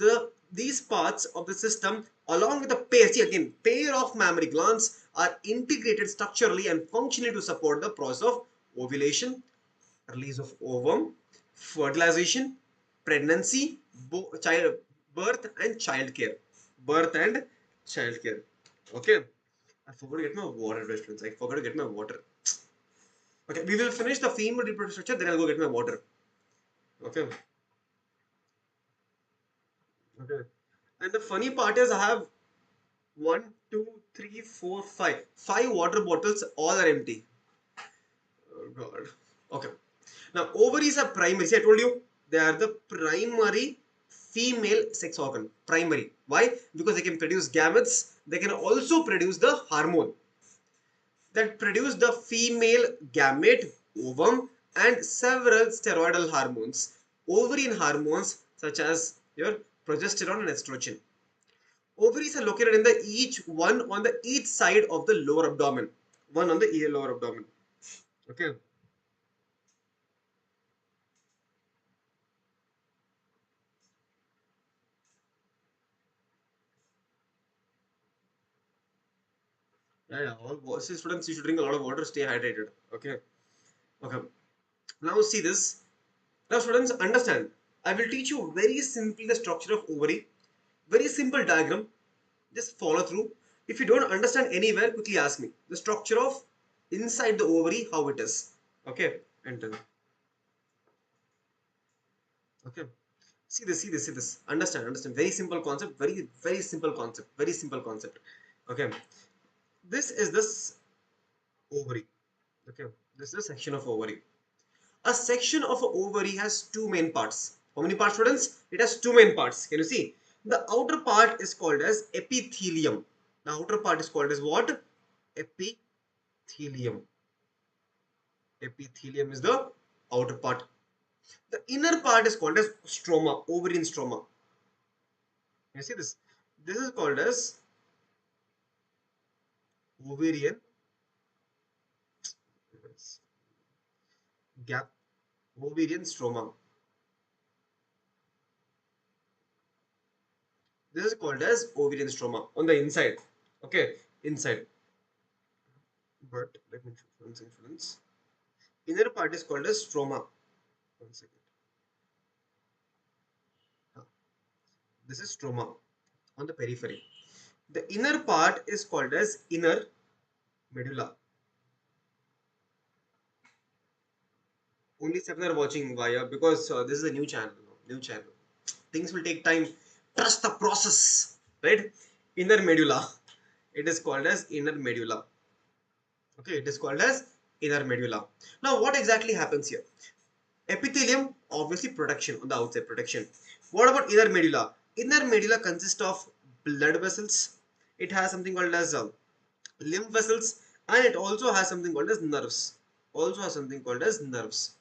the system, along with a pair, see again, pair of mammary glands are integrated structurally and functionally to support the process of ovulation, release of ovum, fertilization, pregnancy, child birth and child care. Birth and child care. Okay. I forgot to get my water, friends. I forgot to get my water. Okay, we will finish the female reproductive structure, then I'll go get my water. Okay. Okay. And the funny part is I have one, two, three, four, five. Five water bottles, all are empty. Oh God. Okay. Now ovaries are primary. See, I told you They are the primary female sex organ. Primary. Why? Because they can produce gametes. They can also produce the hormone that produce the female gamete, ovum, and several steroidal hormones. Ovarian hormones such as your progesterone and estrogen. Ovaries are located in the each one on the each side of the lower abdomen. One on the lower abdomen. Okay. Yeah. All students, you should drink a lot of water, stay hydrated. Okay. Okay. Now see this. Now students, understand. I will teach you very simply the structure of ovary. Very simple diagram. Just follow through. If you don't understand anywhere, quickly ask me. The structure of inside the ovary, how it is. Okay. Enter. Okay. See this. Understand. Very simple concept. Very simple concept. Very simple concept. Okay. This is this ovary. Okay. This is a section of ovary. A section of an ovary has two main parts. How many parts, students? It has two main parts. Can you see? The outer part is called as epithelium. The outer part is called as what? Epithelium. Epithelium is the outer part. The inner part is called as stroma, ovarian stroma. You see this? This is called as ovarian gap, ovarian stroma. This is called as ovarian stroma on the inside. Okay, inside. But let me show one second, friends. Inner part is called as stroma. One second. This is stroma on the periphery. The inner part is called as inner medulla. Only 7 are watching via because this is a new channel. New channel. Things will take time. Trust the process. Right? Inner medulla. It is called as inner medulla. Okay, it is called as inner medulla. Now, what exactly happens here? Epithelium, obviously protection on the outside, protection. What about inner medulla? Inner medulla consists of blood vessels. It has something called as lymph vessels, and it also has something called as nerves. Also has something called as nerves.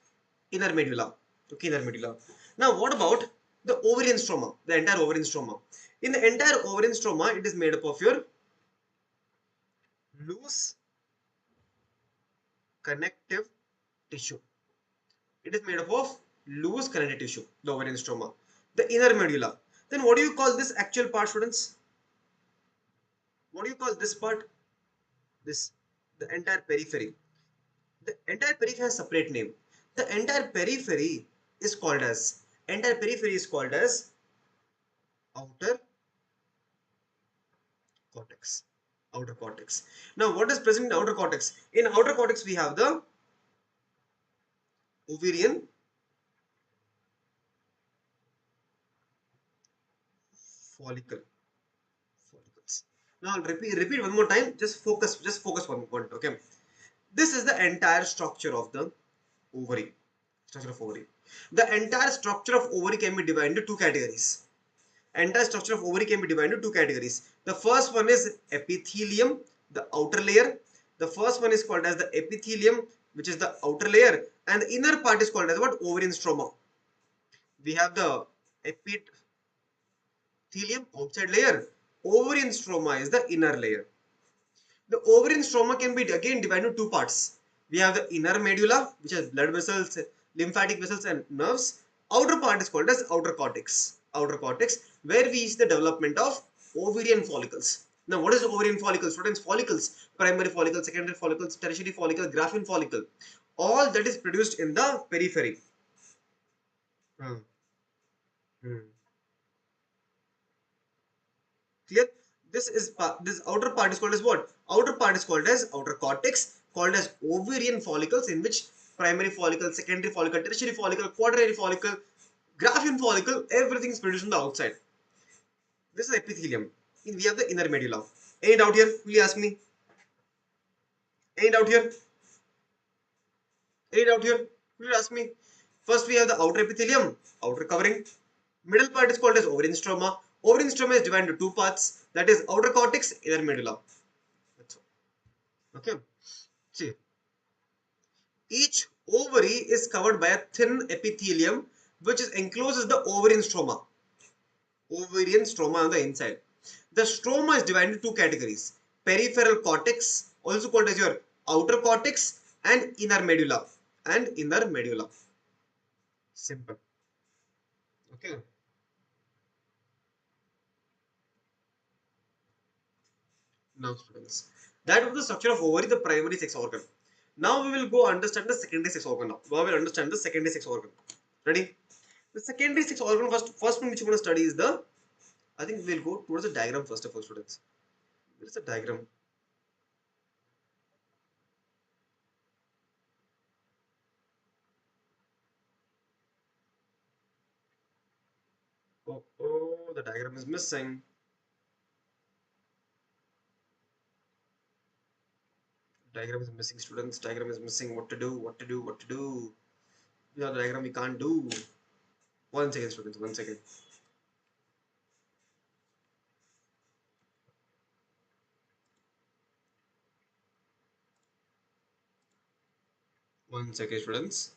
Inner medulla. Okay, inner medulla. Now, what about the ovarian stroma? The entire ovarian stroma. In the entire ovarian stroma, it is made up of your loose connective tissue. It is made up of loose connective tissue, the ovarian stroma. The inner medulla. Then what do you call this actual part, students? What do you call this part? This, the entire periphery. The entire periphery has a separate name. The entire periphery is called as outer cortex. Outer cortex. Now, what is present in outer cortex? In outer cortex, we have the ovarian follicle. Follicles. Now, I'll repeat one more time. Just focus one point. Okay. This is the entire structure of the ovary. Structure of ovary. The entire structure of ovary can be divided into two categories. Entire structure of ovary can be divided into two categories. The first one is epithelium, the outer layer. The first one is called as the epithelium, which is the outer layer, and the inner part is called as what? Ovarian stroma. We have the epithelium, outside layer. Ovarian stroma is the inner layer. The ovarian stroma can be again divided into two parts. We have the inner medulla, which has blood vessels, lymphatic vessels, and nerves. Outer part is called as outer cortex. Outer cortex, where we see the development of ovarian follicles. Now, what is ovarian follicle? Students, follicles, primary follicle, secondary follicles, tertiary follicle, Graafian follicle. All that is produced in the periphery. Hmm. Hmm. Clear? This outer part is called as what? Outer part is called as outer cortex, called as ovarian follicles, in which primary follicle, secondary follicle, tertiary follicle, quaternary follicle, Graafian follicle, everything is produced on the outside. This is epithelium. We have the inner medulla. Any doubt here? Will you ask me? Any doubt here? Any doubt here? Will you ask me? First we have the outer epithelium, outer covering. Middle part is called as ovarian stroma. Ovarian stroma is divided into two parts, that is outer cortex, inner medulla. That's all. Okay. See, each ovary is covered by a thin epithelium which is encloses the ovarian stroma. Ovarian stroma on the inside. The stroma is divided into two categories: peripheral cortex, also called as your outer cortex, and inner medulla. And inner medulla. Simple. Okay. Now, students, that was the structure of ovary, the primary sex organ. Now we will go understand the secondary sex organ. Now we will understand the secondary sex organ. Ready? The secondary sex organ first one which you want to study is the. I think we'll go towards the diagram first of all, students. There is a diagram. Oh, the diagram is missing. Diagram is missing, students. Diagram is missing. What to do? What to do? What to do? Without the diagram, we can't do. 1 second, students. 1 second. 1 second, students.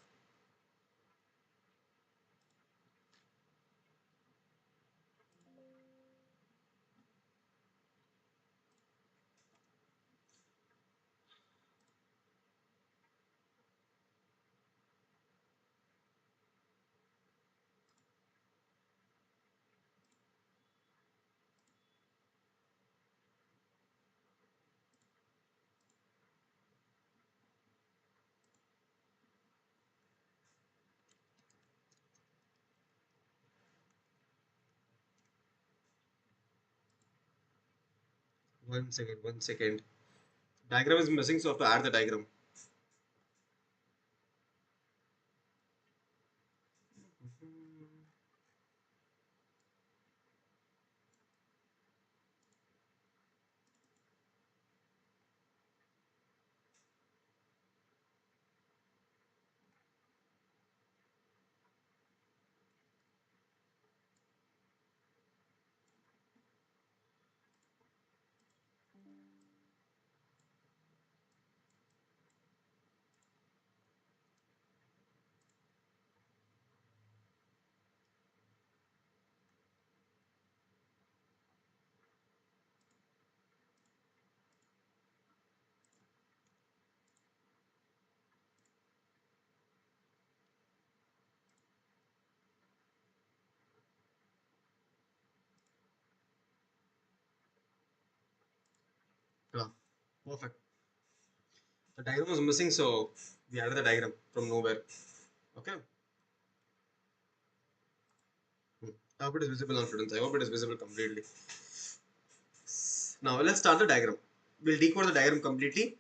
One second. 1 second. Diagram is missing, so I have to add the diagram. Yeah, perfect. The diagram was missing, so we added the diagram from nowhere. Okay. I hope it is visible now, students. I hope it is visible completely. Now let's start the diagram. We'll decode the diagram completely,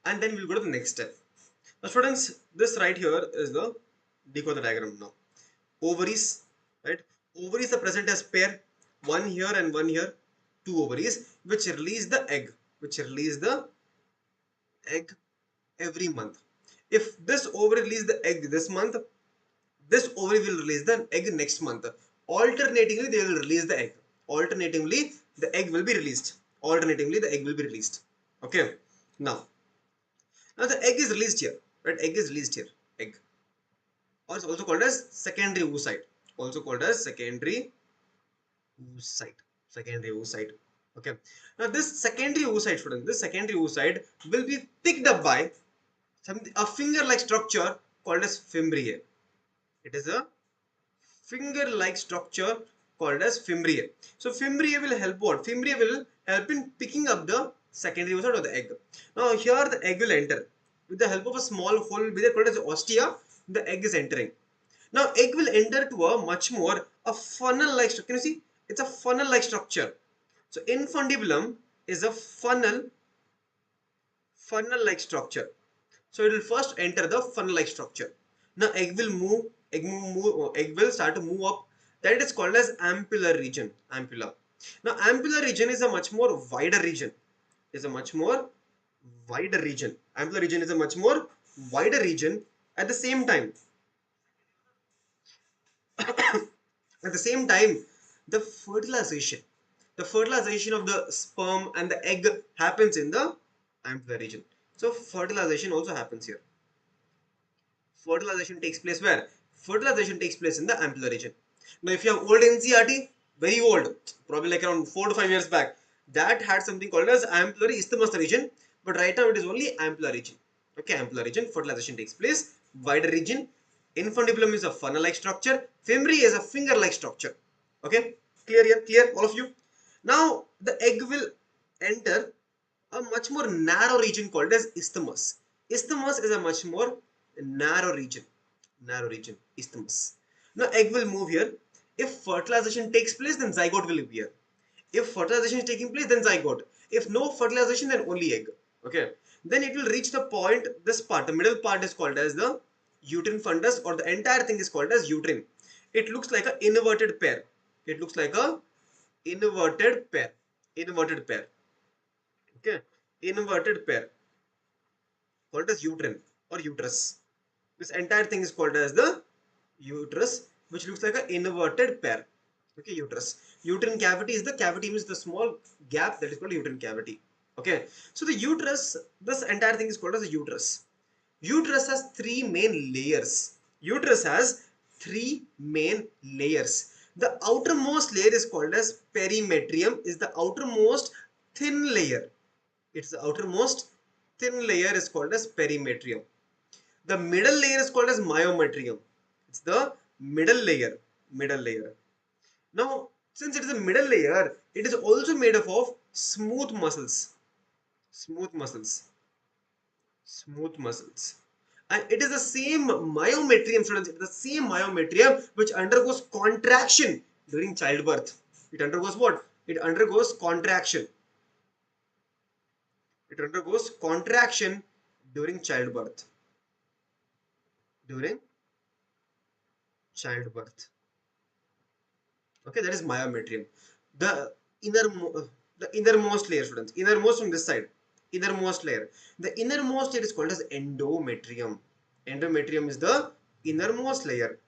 and then we'll go to the next step. Now, students, this right here is the decode the diagram now. Ovaries, right? Ovaries are present as pair, one here and one here, two ovaries, which release the egg, every month. If this ovary release the egg this month, this ovary will release the egg next month. Alternatingly, they will release the egg. Alternatingly, the egg will be released. Alternatingly, the egg will be released. Okay. Now the egg is released here. Right? Egg is released here. Egg. Or it's also called as secondary oocyte. Also called as secondary oocyte. Secondary oocyte. Okay. Now this secondary oocyte, students, this secondary oocyte will be picked up by a finger-like structure called as fimbriae. It is a finger-like structure called as fimbriae. So fimbriae will help what? Fimbriae will help in picking up the secondary oocyte or the egg. Now here the egg will enter. With the help of a small hole will be there called as ostia, the egg is entering. Now egg will enter to a much more a funnel-like structure. Can you see? It's a funnel-like structure. So infundibulum is a funnel-like structure. So it will first enter the funnel-like structure. Now egg will start to move up. That is called as ampullar region. Ampulla. Now ampullar region is a much more wider region. Ampular region is a much more wider region. At the same time, At the same time, the fertilization of the sperm and the egg happens in the ampulla region. So fertilization also happens here. Fertilization takes place where? Fertilization takes place in the ampulla region. Now, if you have old NCERT, very old, probably like around 4 to 5 years back, that had something called as ampullary isthmus region, but right now it is only ampulla region. Okay, ampulla region, fertilization takes place, wider region. Infundibulum is a funnel-like structure, fimbriae is a finger-like structure. Okay, clear here, clear, all of you? Now, the egg will enter a much more narrow region called as isthmus. Isthmus is a much more narrow region, isthmus. Now egg will move here. If fertilization takes place, then zygote will appear. If fertilization is taking place, then zygote. If no fertilization, then only egg. Okay. Then it will reach the point, this part, the middle part is called as the uterine fundus, or the entire thing is called as uterine. It looks like an inverted pear. It looks like a inverted pear. Inverted pear. Okay. Inverted pear called as uterine or uterus. This entire thing is called as the uterus, which looks like an inverted pear. Okay, uterus. Uterine cavity is the cavity means the small gap, that is called uterine cavity. Okay, so the uterus, this entire thing is called as a uterus. Uterus has three main layers. Uterus has three main layers. The outermost layer is called as perimetrium, is the outermost thin layer. It's the outermost thin layer is called as perimetrium. The middle layer is called as myometrium. It's the middle layer. Middle layer. Now, since it is a middle layer, it is also made up of smooth muscles. Smooth muscles. Smooth muscles. And it is the same myometrium, students. It is the same myometrium which undergoes contraction during childbirth. It undergoes what? It undergoes contraction. It undergoes contraction during childbirth. During childbirth. Okay, that is myometrium. The inner, the innermost layer, students. Innermost from this side. Innermost layer. The innermost layer is called as endometrium. Endometrium is the innermost layer.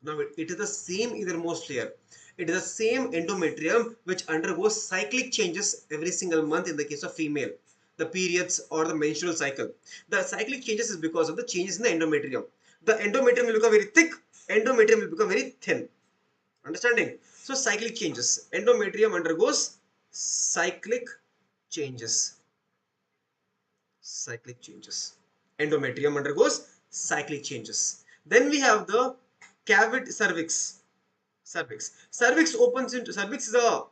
Now it is the same innermost layer. It is the same endometrium which undergoes cyclic changes every single month in the case of female. The periods or the menstrual cycle. The cyclic changes is because of the changes in the endometrium. The endometrium will become very thick. Endometrium will become very thin. Understanding? So cyclic changes. Endometrium undergoes cyclic changes. Cyclic changes. Endometrium undergoes cyclic changes. Then we have the cavity cervix. Cervix. Cervix opens into cervix is a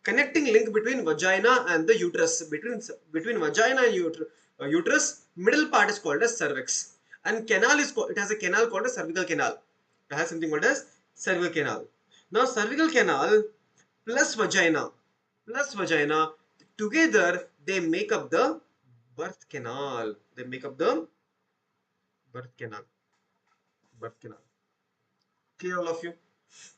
connecting link between vagina and the uterus. Between vagina and uterus, middle part is called as cervix. And canal is it has a canal called as cervical canal. It has something called as cervical canal. Now cervical canal plus vagina together they make up the birth canal. They make up the birth canal. Birth canal. Clear all of you?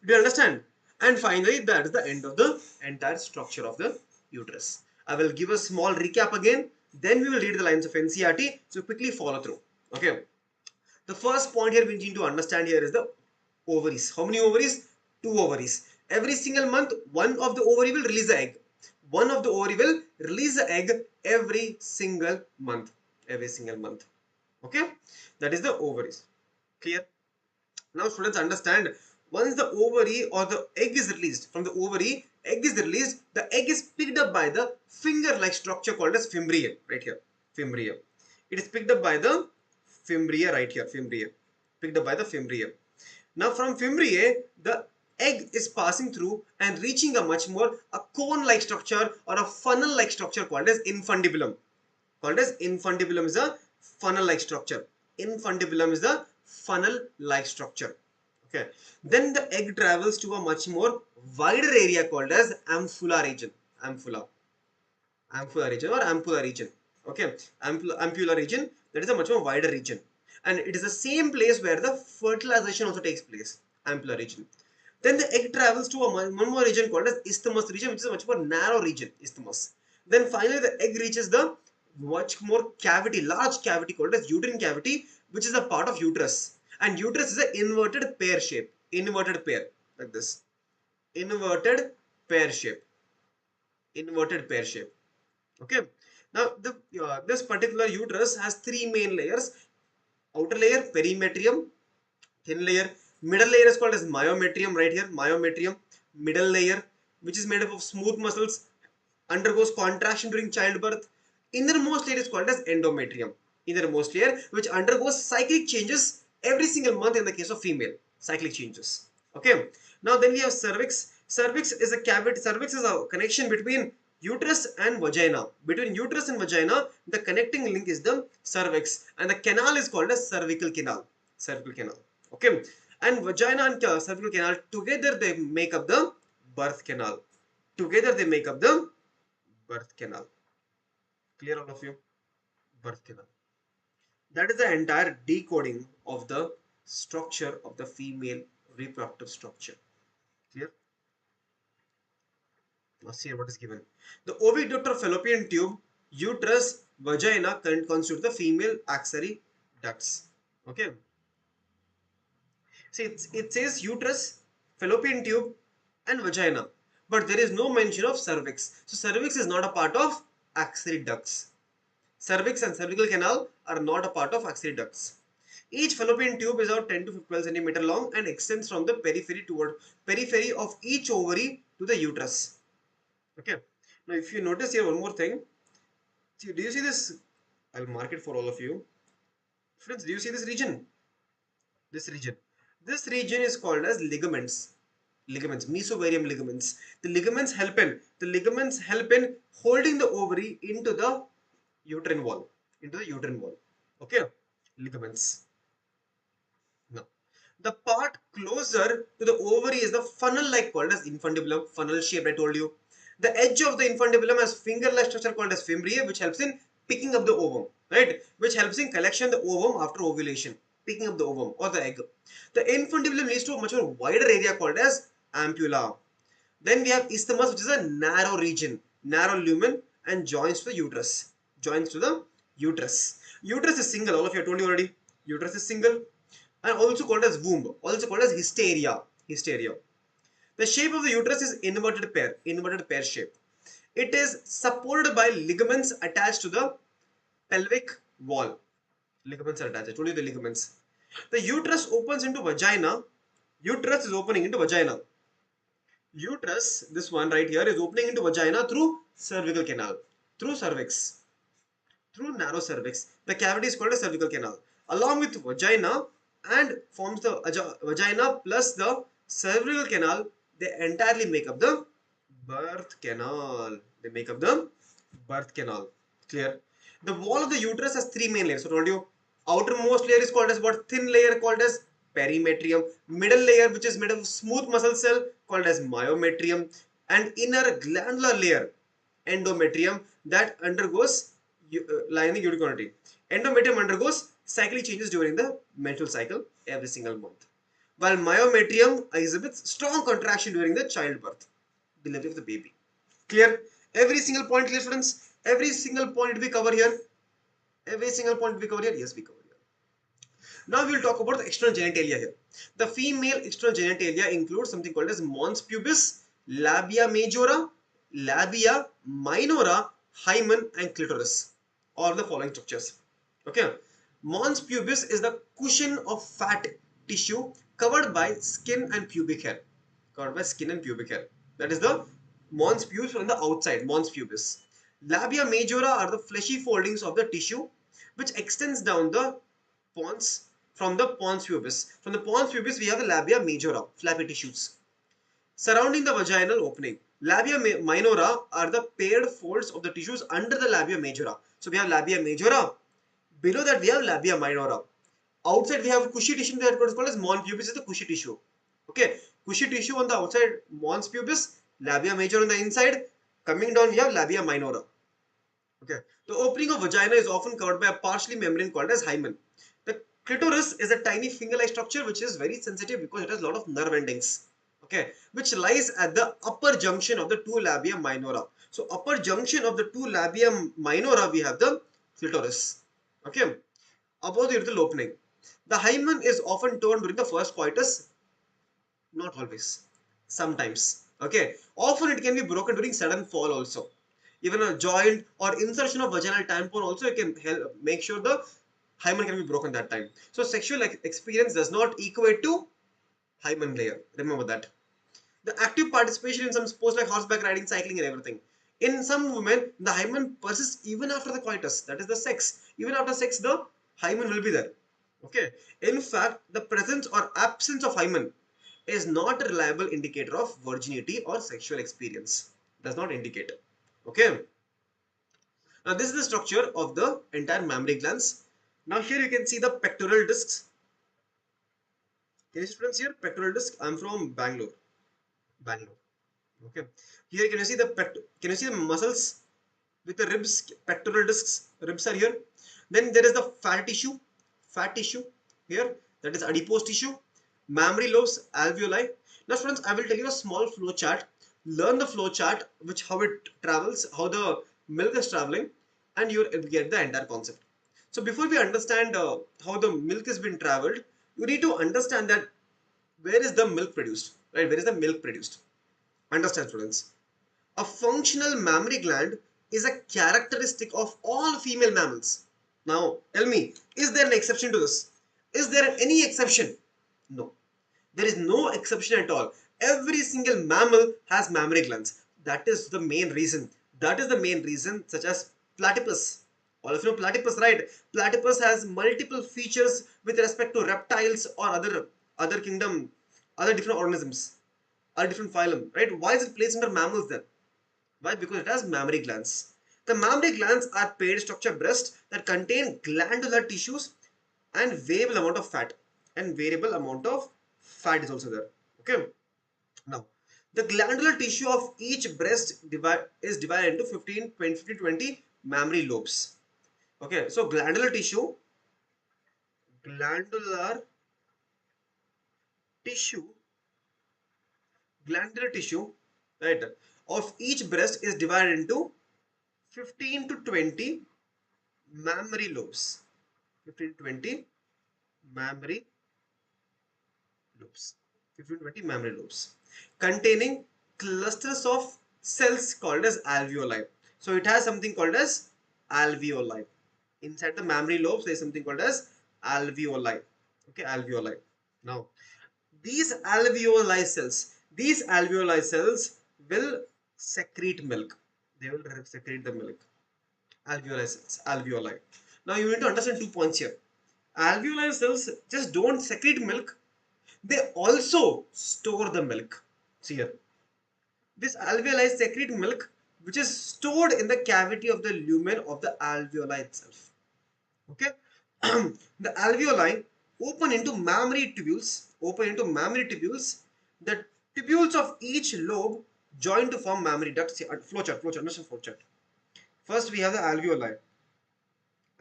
Do you understand? And finally, that is the end of the entire structure of the uterus. I will give a small recap again. Then we will read the lines of NCERT. So quickly follow through. Okay. The first point here we need to understand here is the ovaries. How many ovaries? 2 ovaries. Every single month, one of the ovary will release the egg. One of the ovary will release the egg every single month. Every single month. Okay. That is the ovaries. Clear? Now students understand, once the ovary or the egg is released, from the ovary, egg is released, the egg is picked up by the finger-like structure called as fimbriae, right here, fimbriae. It is picked up by the fimbriae right here, fimbriae, picked up by the fimbriae. Now from fimbriae, the egg is passing through and reaching a much more a cone-like structure or a funnel-like structure called as infundibulum. Called as infundibulum is a funnel-like structure. Infundibulum is the funnel-like structure. Okay. Then the egg travels to a much more wider area called as ampulla region. Ampulla. Ampulla region or ampulla region. Okay. Ampulla region, that is a much more wider region. And it is the same place where the fertilization also takes place. Ampulla region. Then the egg travels to a one more region called as isthmus region, which is a much more narrow region. Isthmus. Then finally the egg reaches the much more cavity, large cavity called as uterine cavity, which is a part of uterus. And uterus is an inverted pear shape. inverted pair, like this. Inverted pear shape. Inverted pear shape. Okay. Now, this particular uterus has three main layers. Outer layer, perimetrium, thin layer. Middle layer is called as myometrium, right here. Myometrium. Middle layer, which is made up of smooth muscles, undergoes contraction during childbirth. Innermost layer is called as endometrium. Innermost layer, which undergoes cyclic changes every single month in the case of female. Cyclic changes. Okay. Now then we have cervix. Cervix is a cavity. Cervix is a connection between uterus and vagina. Between uterus and vagina, the connecting link is the cervix, and the canal is called as cervical canal. Cervical canal. Okay. And vagina and cervical canal together they make up the birth canal. Together they make up the birth canal. Clear, all of you? Birth canal. That is the entire decoding of the structure of the female reproductive structure. Clear? Now see what is given. The oviduct or fallopian tube, uterus, vagina constitute the female axillary ducts. Okay. See, it says uterus, fallopian tube, and vagina, but there is no mention of cervix. So cervix is not a part of axillary ducts. Cervix and cervical canal are not a part of axillary ducts. Each fallopian tube is about 10 to 12 centimeter long and extends from the periphery of each ovary to the uterus. Okay. Now, if you notice here one more thing, do you see this? I'll mark it for all of you. Friends, do you see this region? This region. This region is called as ligaments. Ligaments, mesovarium ligaments. The ligaments help in holding the ovary into the uterine wall. Into the uterine wall. Okay. Ligaments. Now, the part closer to the ovary is the funnel-like called as infundibulum. Funnel shape, I told you. The edge of the infundibulum has finger-like structure called as fimbriae, which helps in picking up the ovum, right? Which helps in collection the ovum after ovulation, picking up the ovum or the egg. The infundibulum leads to a much more wider area called as ampulla. Then we have isthmus, which is a narrow region, narrow lumen, and joins to the uterus. Joins to the uterus. Uterus is single. All of you, I told you already. Uterus is single, and also called as womb. Also called as hysteria. Hysteria. The shape of the uterus is inverted pear shape. It is supported by ligaments attached to the pelvic wall. Ligaments are attached. I told you the ligaments. The uterus opens into vagina. Uterus is opening into vagina. Uterus, this one right here, is opening into vagina through cervical canal, through cervix, through narrow cervix. The cavity is called a cervical canal. Along with vagina and forms the vagina plus the cervical canal, they entirely make up the birth canal. They make up the birth canal. Clear? The wall of the uterus has three main layers. So I told you, outermost layer is called as what? Thin layer called as perimetrium. Middle layer, which is made of smooth muscle cell, called as myometrium. And inner glandular layer, endometrium, that undergoes lining uricunity. Endometrium undergoes cyclic changes during the menstrual cycle every single month, while myometrium exhibits strong contraction during the childbirth, delivery of the baby. Clear? Every single point clear, students? Every single point we cover here? Every single point we cover here? Yes, we cover here. Now we will talk about the external genitalia here. The female external genitalia includes something called as mons pubis, labia majora, labia minora, hymen, and clitoris. All the following structures. Okay. Mons pubis is the cushion of fat tissue covered by skin and pubic hair. Covered by skin and pubic hair. That is the mons pubis from the outside. Mons pubis. Labia majora are the fleshy foldings of the tissue which extends down the pons from the pons pubis. From the pons pubis, we have the labia majora, flappy tissues, surrounding the vaginal opening. Labia minora are the paired folds of the tissues under the labia majora. So we have labia majora. Below that, we have labia minora. Outside, we have cushy tissue that is called as mons pubis, is the cushy tissue. Okay, cushy tissue on the outside, mons pubis, labia majora on the inside. Coming down, we have labia minora. Okay, the opening of vagina is often covered by a partially membrane called as hymen. The clitoris is a tiny finger-like structure which is very sensitive because it has a lot of nerve endings. Okay, which lies at the upper junction of the two labia minora. So upper junction of the two labia minora, we have the clitoris. Okay, above the urethral opening. The hymen is often torn during the first coitus. Not always. Sometimes. Okay. Often it can be broken during sudden fall also. Even a joint or insertion of vaginal tampon also it can help make sure the hymen can be broken that time. So sexual experience does not equate to hymen layer. Remember that. The active participation in some sports like horseback riding, cycling, and everything. In some women, the hymen persists even after the coitus. That is the sex. Even after sex, the hymen will be there. Okay. In fact, the presence or absence of hymen is not a reliable indicator of virginity or sexual experience. Does not indicate. Okay. Now this is the structure of the entire mammary glands. Now here you can see the pectoral discs. Can you see students here? Pectoral disc. I'm from Bangalore. Bangalore. Okay. Here can you see the can you see the muscles with the ribs, pectoral discs? Ribs are here. Then there is the fat tissue here. That is adipose tissue. Mammary lobes, alveoli. Now, students, I will tell you a small flow chart. Learn the flow chart, which how it travels, how the milk is traveling, and you will get the entire concept. So, before we understand how the milk has been traveled, you need to understand that where is the milk produced, right? Where is the milk produced? Understand, students. A functional mammary gland is a characteristic of all female mammals. Now, tell me, is there an exception to this? Is there any exception? No. There is no exception at all. Every single mammal has mammary glands. That is the main reason. That is the main reason, such as platypus. All of you know platypus, right? Platypus has multiple features with respect to reptiles or other kingdom, other different organisms, other different phylum, right? Why is it placed under mammals then? Why? Because it has mammary glands. The mammary glands are paired structure breasts that contain glandular tissues and variable amount of fat. And variable amount of fat is also there. Okay. Now, the glandular tissue of each breast is divided into 15, 20 mammary lobes. Okay. So, glandular tissue, glandular tissue, right, of each breast is divided into 15 to 20 mammary lobes. 15 to 20 mammary lobes. 15 to 20 mammary lobes containing clusters of cells called as alveoli. So it has something called as alveoli. Inside the mammary lobes there is something called as alveoli. Okay, alveoli. Now these alveoli cells will secrete milk. They will secrete the milk. Alveoli cells, alveoli. Now you need to understand 2 points here. Alveoli cells just don't secrete milk, they also store the milk. See here, this alveoli secrete milk which is stored in the cavity of the lumen of the alveoli itself. Okay. The alveoli open into mammary tubules, the tubules of each lobe join to form mammary ducts. See, understand flowchart. First we have the alveoli.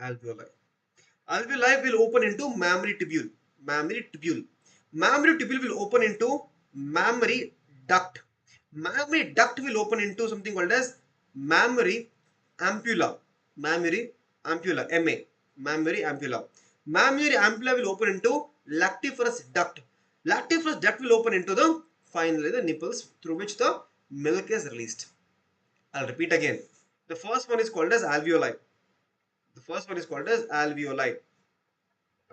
Alveoli will open into mammary tubule. Mammary tubule. Mammary tubule will open into mammary duct. Mammary duct will open into something called as mammary ampulla. Mammary ampulla. MA. Mammary ampulla. Mammary ampulla will open into lactiferous duct. Lactiferous duct will open into the finally the nipples through which the milk is released. I'll repeat again. The first one is called as alveoli. The first one is called as alveoli.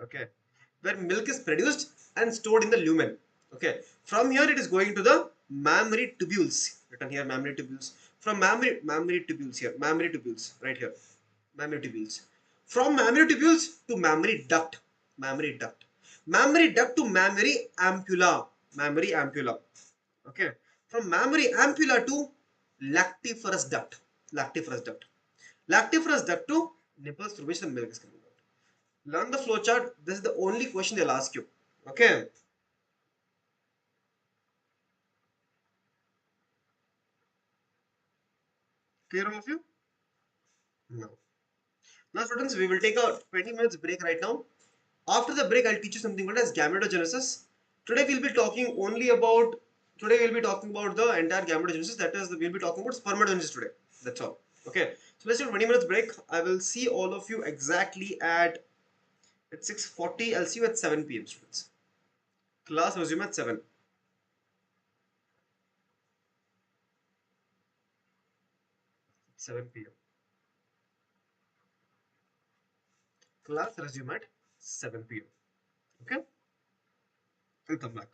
Okay, where milk is produced and stored in the lumen. Okay, from here it is going to the mammary tubules. Written here mammary tubules. From mammary tubules here, mammary tubules right here, mammary tubules. From mammary tubules to mammary duct, mammary duct to mammary ampulla, mammary ampulla. Okay, from mammary ampulla to lactiferous duct, lactiferous duct, lactiferous duct to nipples through which the milk is coming out. Learn the flowchart. This is the only question they'll ask you. Okay. Clear all of you? No. Now students, we will take a 20 minutes break right now. After the break, I'll teach you something called as gametogenesis. Today we'll be talking only about, the entire gametogenesis. That is, we'll be talking about spermatogenesis today. That's all. Okay. So let's do 20 minutes break. I will see all of you exactly at 6:40. I'll see you at 7 p.m. students. Class resume at 7. 7 p.m. Class resume at 7 p.m. Okay? I'll come back.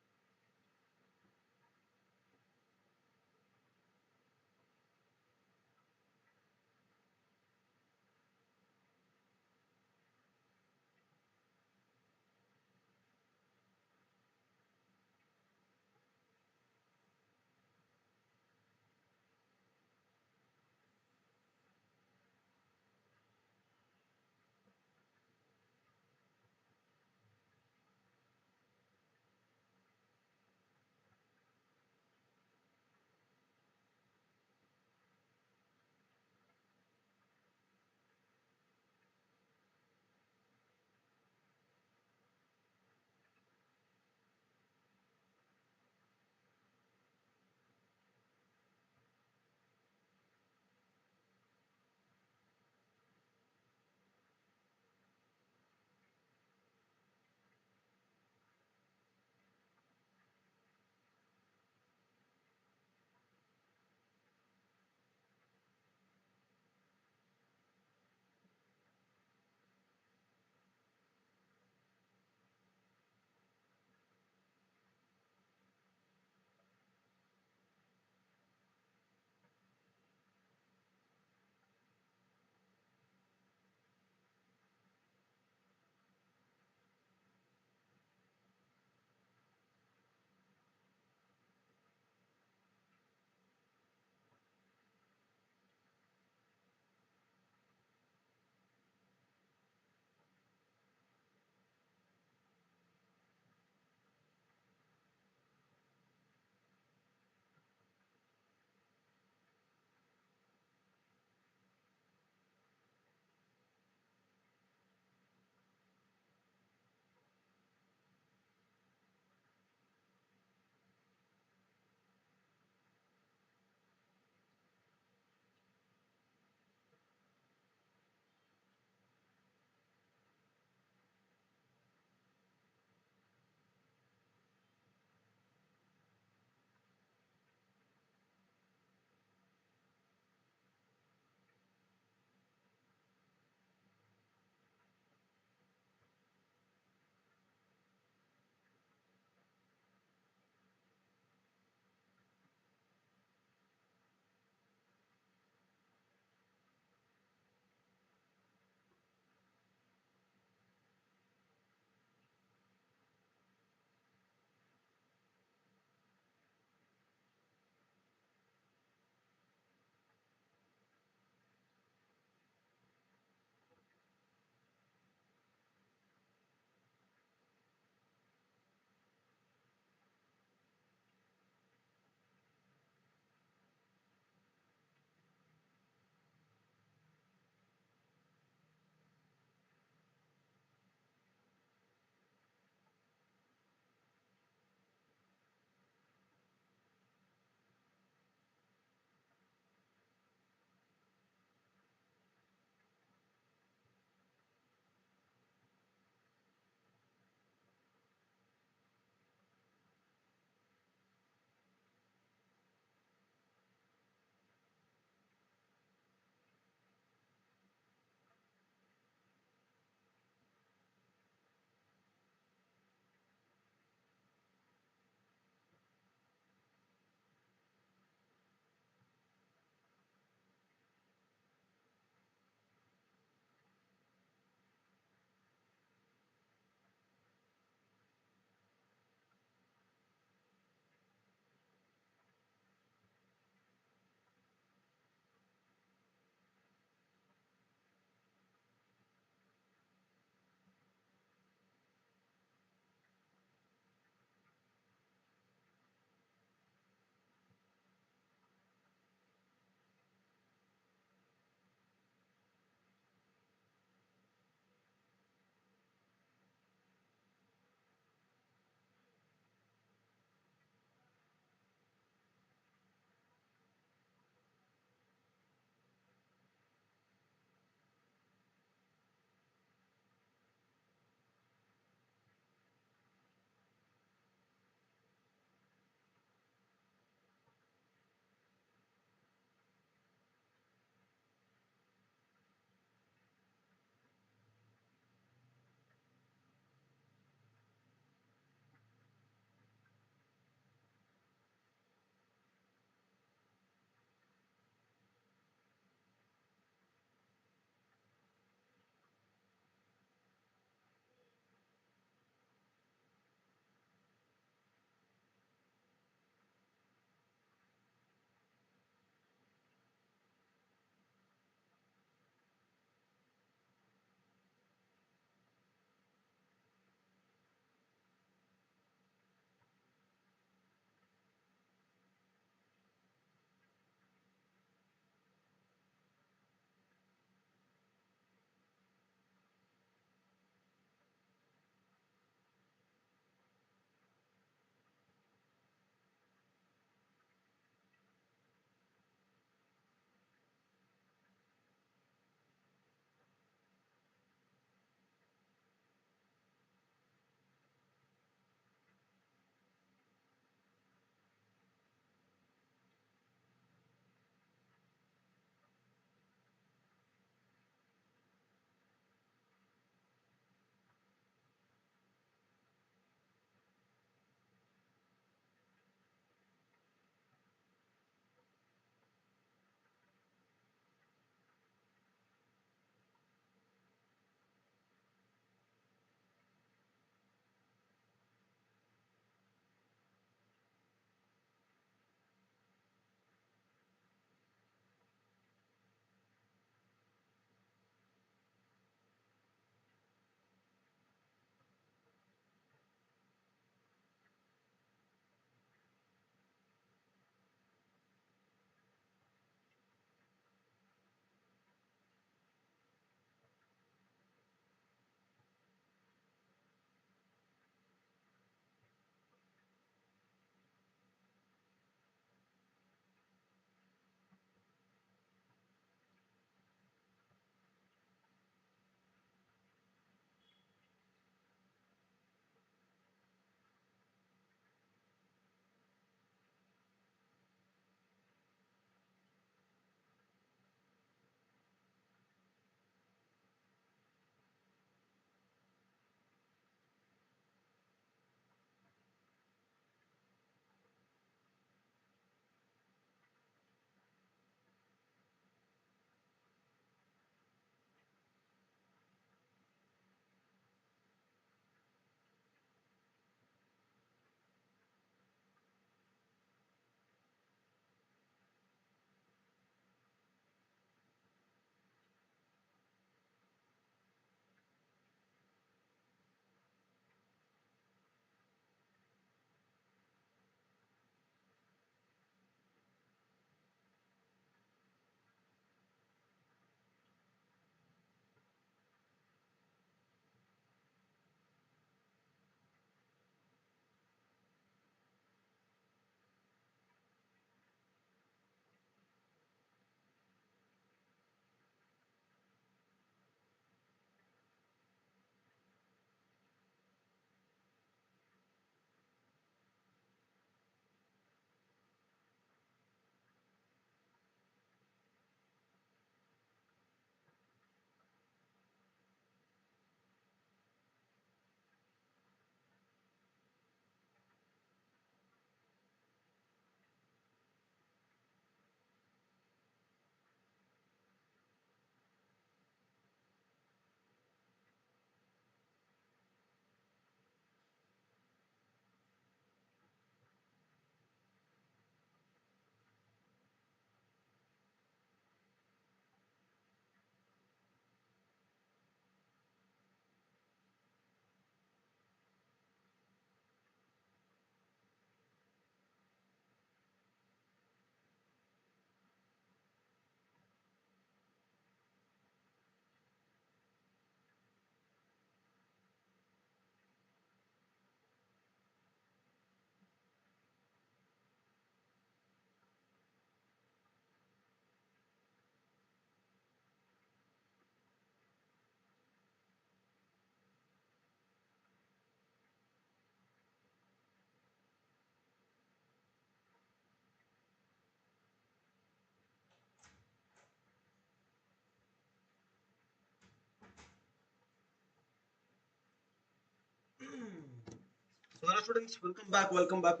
Students, welcome back.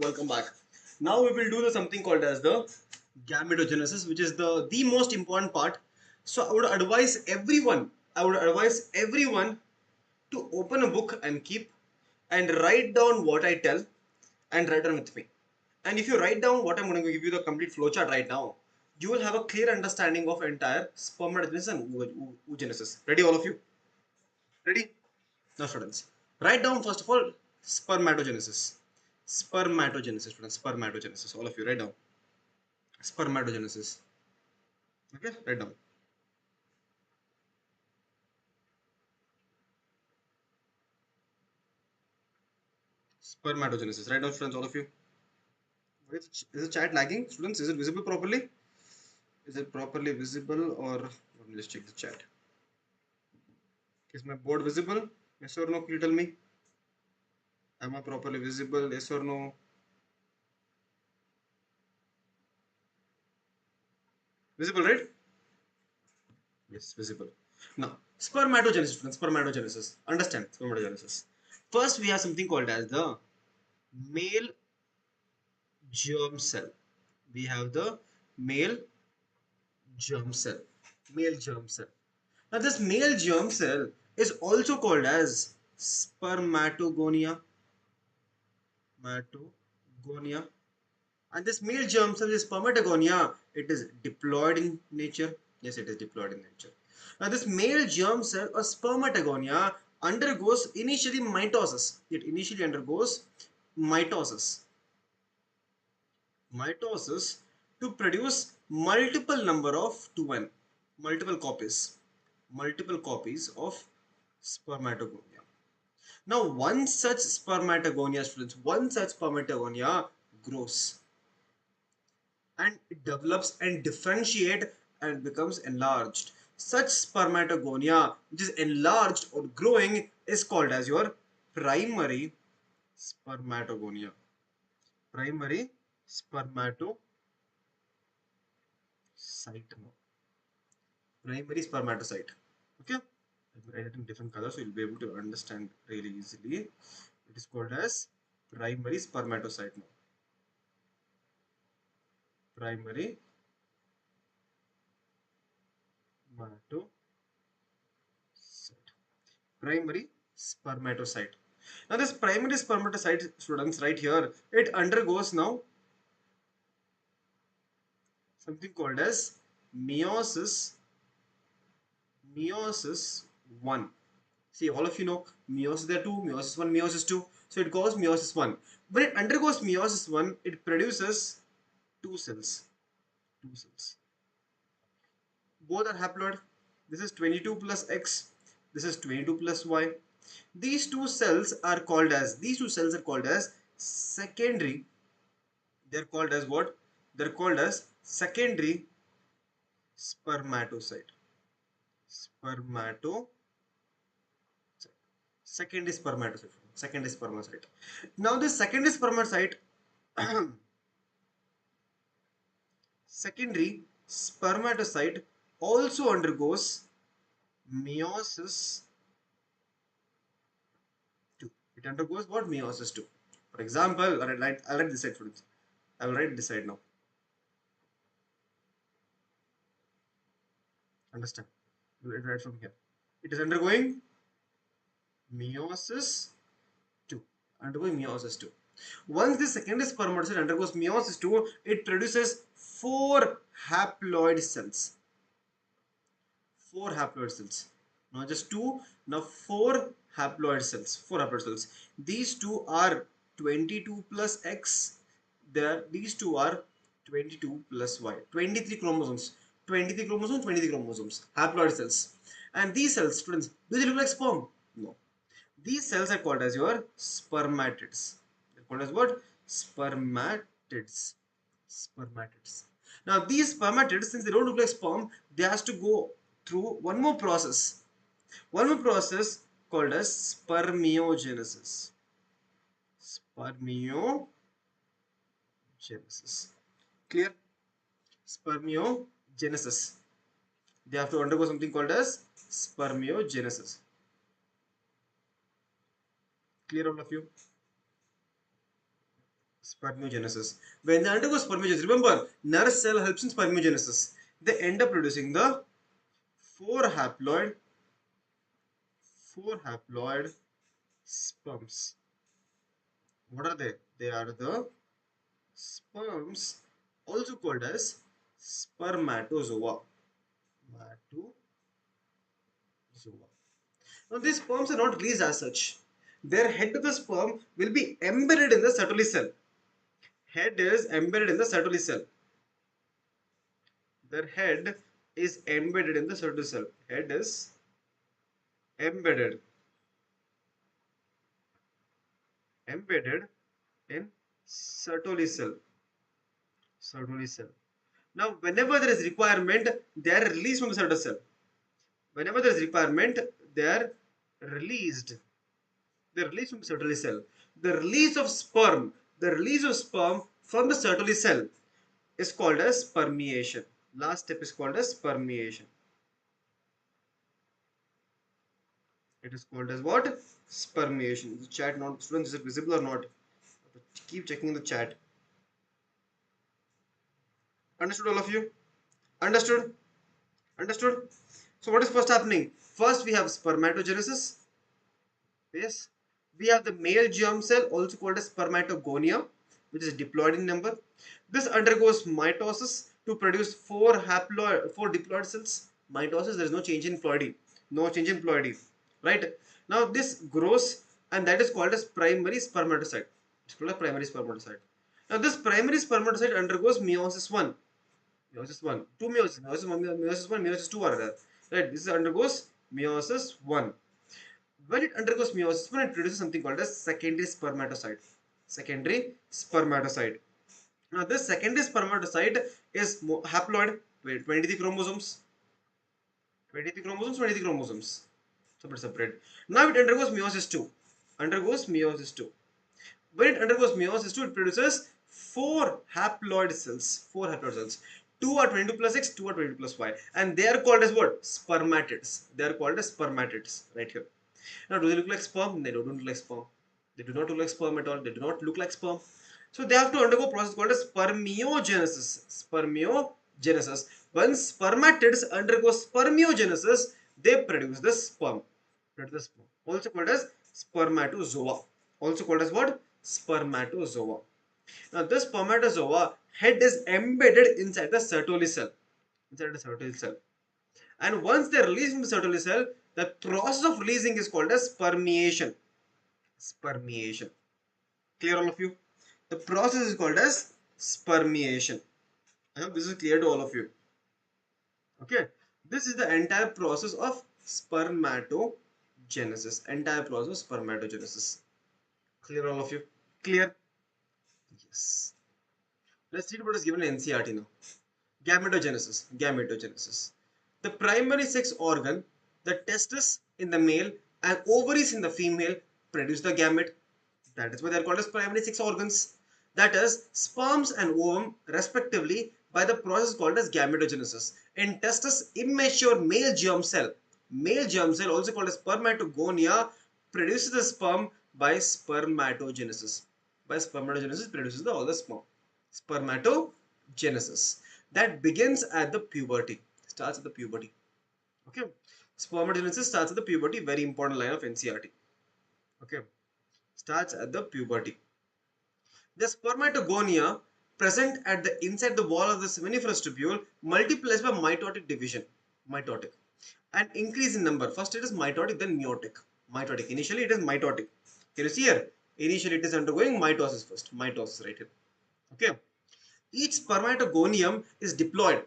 Now we will do something called as the gametogenesis, which is the most important part. So I would advise everyone to open a book and keep and write down what I tell and write down with me. And if you write down what I'm going to give you the complete flowchart right now, you will have a clear understanding of entire spermatogenesis and oogenesis. Ready, all of you? Ready? Now, students, write down first of all spermatogenesis. Spermatogenesis, students. Spermatogenesis. All of you, write down spermatogenesis. Okay, write down. Spermatogenesis. Write down, students. All of you. Is the chat lagging, students? Is it visible properly? Is it properly visible, or let me just check the chat? Is my board visible? Yes or no? Can you tell me? Am I properly visible? Yes or no? Visible, right? Yes, visible. Now, spermatogenesis, students. Spermatogenesis. Understand spermatogenesis. First, we have something called as the male germ cell. We have the male germ cell. Male germ cell. Now, this male germ cell is also called as spermatogonia. Spermatogonia. And this male germ cell is spermatogonia. It is diploid in nature. Yes, it is diploid in nature. Now, this male germ cell or spermatogonia undergoes initially mitosis. It initially undergoes mitosis. Mitosis to produce multiple copies of spermatogonia. Now, one such spermatogonia grows and it develops and differentiate and becomes enlarged. Such spermatogonia, which is enlarged or growing, is called as your primary spermatogonia. Primary spermatocyte. Primary spermatocyte. Okay, let me write it in different colors so you'll be able to understand really easily. It is called as primary spermatocyte now. Primary spermatocyte. Primary spermatocyte. Now this primary spermatocyte, students, right here, it undergoes now something called as meiosis. Meiosis 1. See, all of you know meiosis there 2, meiosis 1, meiosis 2. So it goes meiosis 1. When it undergoes meiosis 1, it produces two cells. Two cells. Both are haploid. This is 22 plus X. This is 22 plus Y. These two cells are called as secondary. They're called as what? They're called as secondary spermatocyte. Spermatocyte. Secondary spermatocyte. Secondary spermatocyte. Now this secondary spermatocyte secondary spermatocyte also undergoes meiosis 2. It undergoes what? Meiosis 2. For example, I'll write this side, students. I will write this side now. Understand? We'll write from here. It is undergoing meiosis 2. Undergoing meiosis 2. Once the secondary spermatocyte undergoes meiosis 2, it produces 4 haploid cells. 4 haploid cells. Not just 2, now 4 haploid cells. 4 haploid cells. These two are 22 plus X. These two are 22 plus Y. 23 chromosomes. 23 chromosomes, 23 chromosomes. Haploid cells. And these cells, students, do they look like sperm? No. These cells are called as your spermatids. They're called as what? Spermatids. Spermatids. Now these spermatids, since they don't look like sperm, they has to go through one more process. One more process called as spermiogenesis. Spermiogenesis. Clear? Spermiogenesis. They have to undergo something called as spermiogenesis. Clear, all of you? Spermiogenesis. When they undergo spermiogenesis, remember, nurse cell helps in spermiogenesis. They end up producing the four haploid, four haploid sperms. What are they? They are the sperms, also called as spermatozoa. Spermatozoa. Now these sperms are not released as such. Their head of the sperm will be embedded in the Sertoli cell. Head is embedded in the Sertoli cell. Their head is embedded in the Sertoli cell. Head is embedded, embedded in Sertoli cell. Sertoli cell. Now, whenever there is requirement, they are released from the Sertoli cell. Whenever there is requirement, they are released. They are released from the Sertoli cell. The release of sperm, the release of sperm from the Sertoli cell is called as spermiation. Last step is called as spermiation. It is called as what? Spermiation. The chat not, students, is it visible or not? Keep checking the chat. Understood, all of you? Understood? Understood? So what is first happening? First we have spermatogenesis. Yes. We have the male germ cell, also called as spermatogonia, which is diploid in number. This undergoes mitosis to produce four diploid cells. Mitosis, there is no change in ploidy. No change in ploidy. Right? Now this grows, and that is called as primary spermatocyte. It's called a primary spermatocyte. Now this primary spermatocyte undergoes meiosis 1. Meiosis 1. Two meiosis. Meiosis 1, meiosis 2 are there. Right? This undergoes meiosis 1. When it undergoes meiosis 1, it produces something called as secondary spermatocyte. Secondary spermatocyte. Now this secondary spermatocyte is haploid with 23 chromosomes. 23 chromosomes, 23 chromosomes. Separate. Now it undergoes meiosis 2. Undergoes meiosis 2. When it undergoes meiosis 2, it produces four haploid cells. Four haploid cells. Two are 22 plus X, two are 22 plus Y. And they are called as what? Spermatids. They are called as spermatids right here. Now, do they look like sperm? They don't look like sperm. They do not look like sperm at all. They do not look like sperm. So, they have to undergo a process called as spermiogenesis. Spermiogenesis. Once spermatids undergo spermiogenesis, they produce the sperm. Also called as spermatozoa. Also called as what? Spermatozoa. Now, this spermatozoa head is embedded inside the Sertoli cell. Inside the Sertoli cell. And once they are released from the Sertoli cell, the process of releasing is called as spermiation. Spermiation. Clear, all of you? The process is called as spermiation. I hope this is clear to all of you. Okay. This is the entire process of spermatogenesis. Entire process of spermatogenesis. Clear, all of you? Clear? Yes. Let's see what is given in NCERT now. Gametogenesis. Gametogenesis. The primary sex organ, the testis in the male and ovaries in the female, produce the gamete. That is why they are called as primary sex organs. That is, sperms and ovum respectively by the process called as gametogenesis. In testis, immature male germ cell also called as spermatogonia, produces the sperm by spermatogenesis. By spermatogenesis produces all the sperm. Spermatogenesis. That begins at the puberty. Starts at the puberty. Okay. Spermatogenesis starts at the puberty. Very important line of NCERT. Okay. Starts at the puberty. The spermatogonia present at the inside the wall of the seminiferous tubule multiplies by mitotic division. Mitotic. And increase in number. First it is mitotic, then meiotic. Mitotic. Initially it is mitotic. Can you see here? Initially it is undergoing mitosis first. Mitosis right here. Okay. Each spermatogonium is diploid.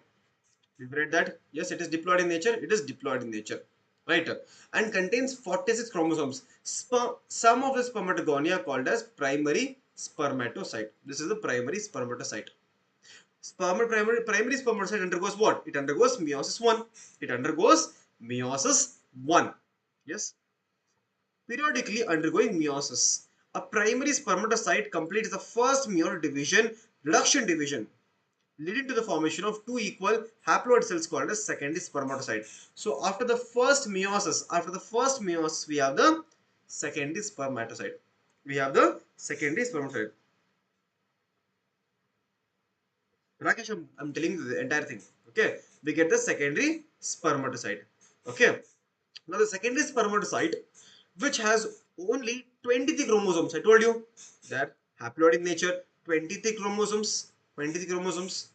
We've read that. Yes, it is diploid in nature. It is diploid in nature. Right. And contains 46 chromosomes. Some of the spermatogonia are called as primary spermatocyte. This is the primary spermatocyte. Primary spermatocyte undergoes what? It undergoes meiosis 1. It undergoes meiosis 1. Yes. Periodically undergoing meiosis. A primary spermatocyte completes the first meiotic division, reduction division, leading to the formation of two equal haploid cells called as secondary spermatocyte. So after the first meiosis, we have the secondary spermatocyte. We have the secondary spermatocyte. Rakesh, I'm telling you the entire thing. Okay, we get the secondary spermatocyte. Okay, now the secondary spermatocyte, which has only 23 chromosomes. I told you that haploid in nature, 23 chromosomes, 23 chromosomes.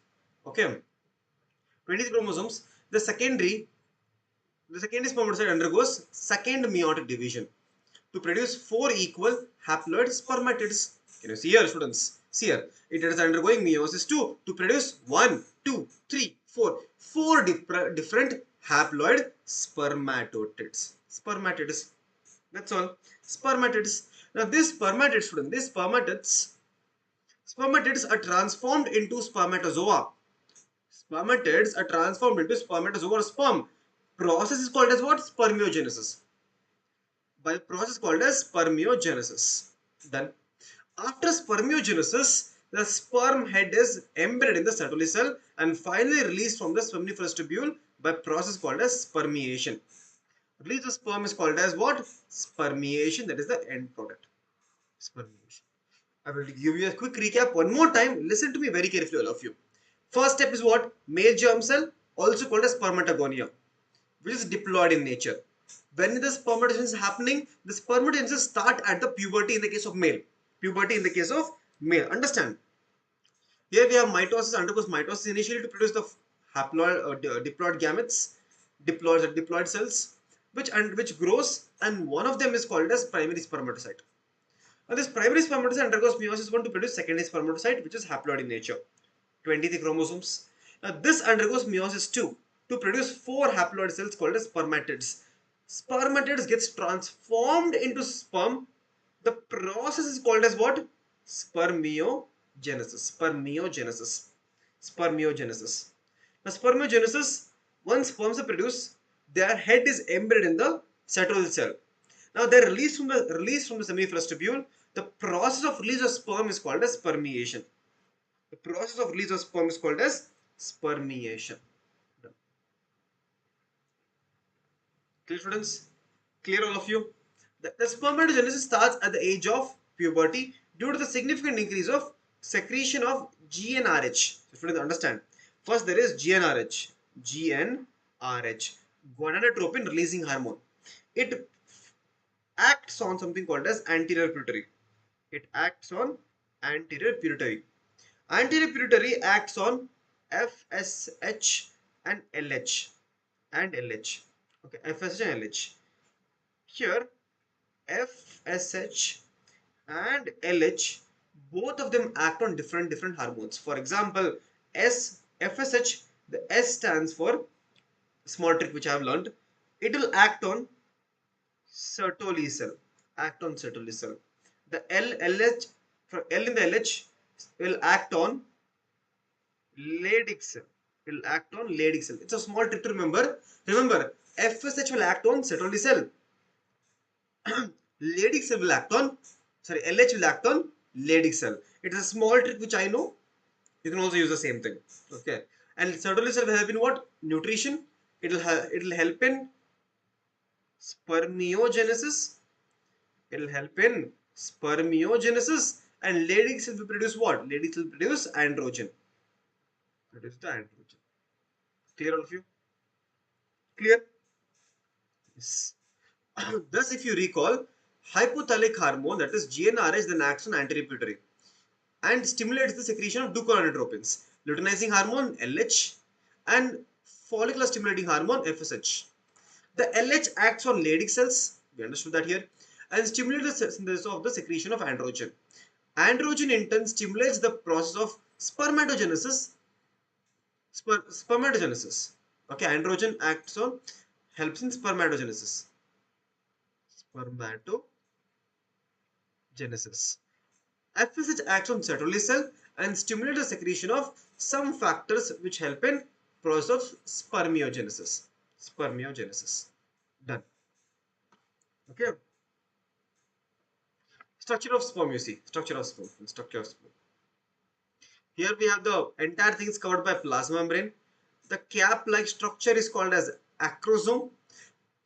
Okay, 23 chromosomes. The secondary spermatocyte undergoes second meiotic division to produce four equal haploid spermatids. Can you see here, students? See here, it is undergoing meiosis 2 to produce 1, 2, 3, 4, four different haploid spermatotids. Spermatids. That's all. Spermatids. Now, this spermatid, student, spermatids are transformed into spermatozoa. Spermatids are transformed into spermatozoa or sperm. Process is called as what? Spermiogenesis. By process called as spermiogenesis. Then, after spermiogenesis, the sperm head is embedded in the Sertoli cell and finally released from the spemniferous tubule by process called as spermiation. Release of sperm is called as what? Spermiation. That is the end product. Spermiation. I will give you a quick recap one more time. Listen to me very carefully, all of you. First step is what? Male germ cell, also called as spermatogonia, which is diploid in nature. When the spermatogenesis is happening, the spermatogenesis start at the puberty in the case of male. Puberty in the case of male. Understand? Here we have mitosis, undergoes mitosis initially to produce the haploid diploid gametes, diploid cells, which grows, and one of them is called as primary spermatocyte. Now this primary spermatocyte undergoes meiosis 1 to produce secondary spermatocyte, which is haploid in nature, 23 chromosomes. Now this undergoes meiosis 2 to produce four haploid cells called as spermatids. Spermatids gets transformed into sperm. The process is called as what? Spermiogenesis. Spermiogenesis. Spermiogenesis. Now spermiogenesis, once sperms are produced, their head is embedded in the Sertoli cell. Now they are released from the seminiferous tubule. The process of release of sperm is called as spermiation. The process of release of sperm is called as spermiation. Clear, students? Clear, all of you? The spermatogenesis starts at the age of puberty due to the significant increase of secretion of GnRH. So students, understand. First, there is GnRH. GnRH. Gonadotropin releasing hormone. It acts on something called as anterior pituitary. It acts on anterior pituitary. Anterior pituitary acts on FSH and LH. And LH. Okay, FSH and LH. Here, FSH and LH, both of them act on different hormones. For example, FSH, the S stands for, small trick which I have learned, it will act on Sertoli cell. Act on Sertoli cell. The LH, for L in the LH, will act on Leydig cell. Will act on Leydig cell. It's a small trick to remember. Remember, FSH will act on Sertoli cell. Leydig cell will act on, sorry, LH will act on Leydig cell. It is a small trick which I know. You can also use the same thing. Okay. And Sertoli cell will help in what? Nutrition. It'll help in spermiogenesis. It'll help in spermiogenesis. And Leydig cell will produce what? Leydig cell will produce androgen. Produce the androgen. Clear, all of you? Clear? Yes. Thus, if you recall, hypothalamic hormone, that is GnRH, then acts on anterior pituitary and stimulates the secretion of gonadotropins, luteinizing hormone LH and follicular stimulating hormone FSH. The LH acts on Leydig cells, we understood that here, and stimulates the synthesis of the secretion of androgen. Androgen in turn stimulates the process of spermatogenesis. Spermatogenesis. Okay, androgen acts on, helps in spermatogenesis. Spermatogenesis. FSH acts on Sertoli cell and stimulates the secretion of some factors which help in process of spermiogenesis. Spermiogenesis. Done. Okay. Structure of sperm, you see. Structure of sperm. Structure of sperm. Here we have the entire thing is covered by plasma membrane. The cap-like structure is called as acrosome.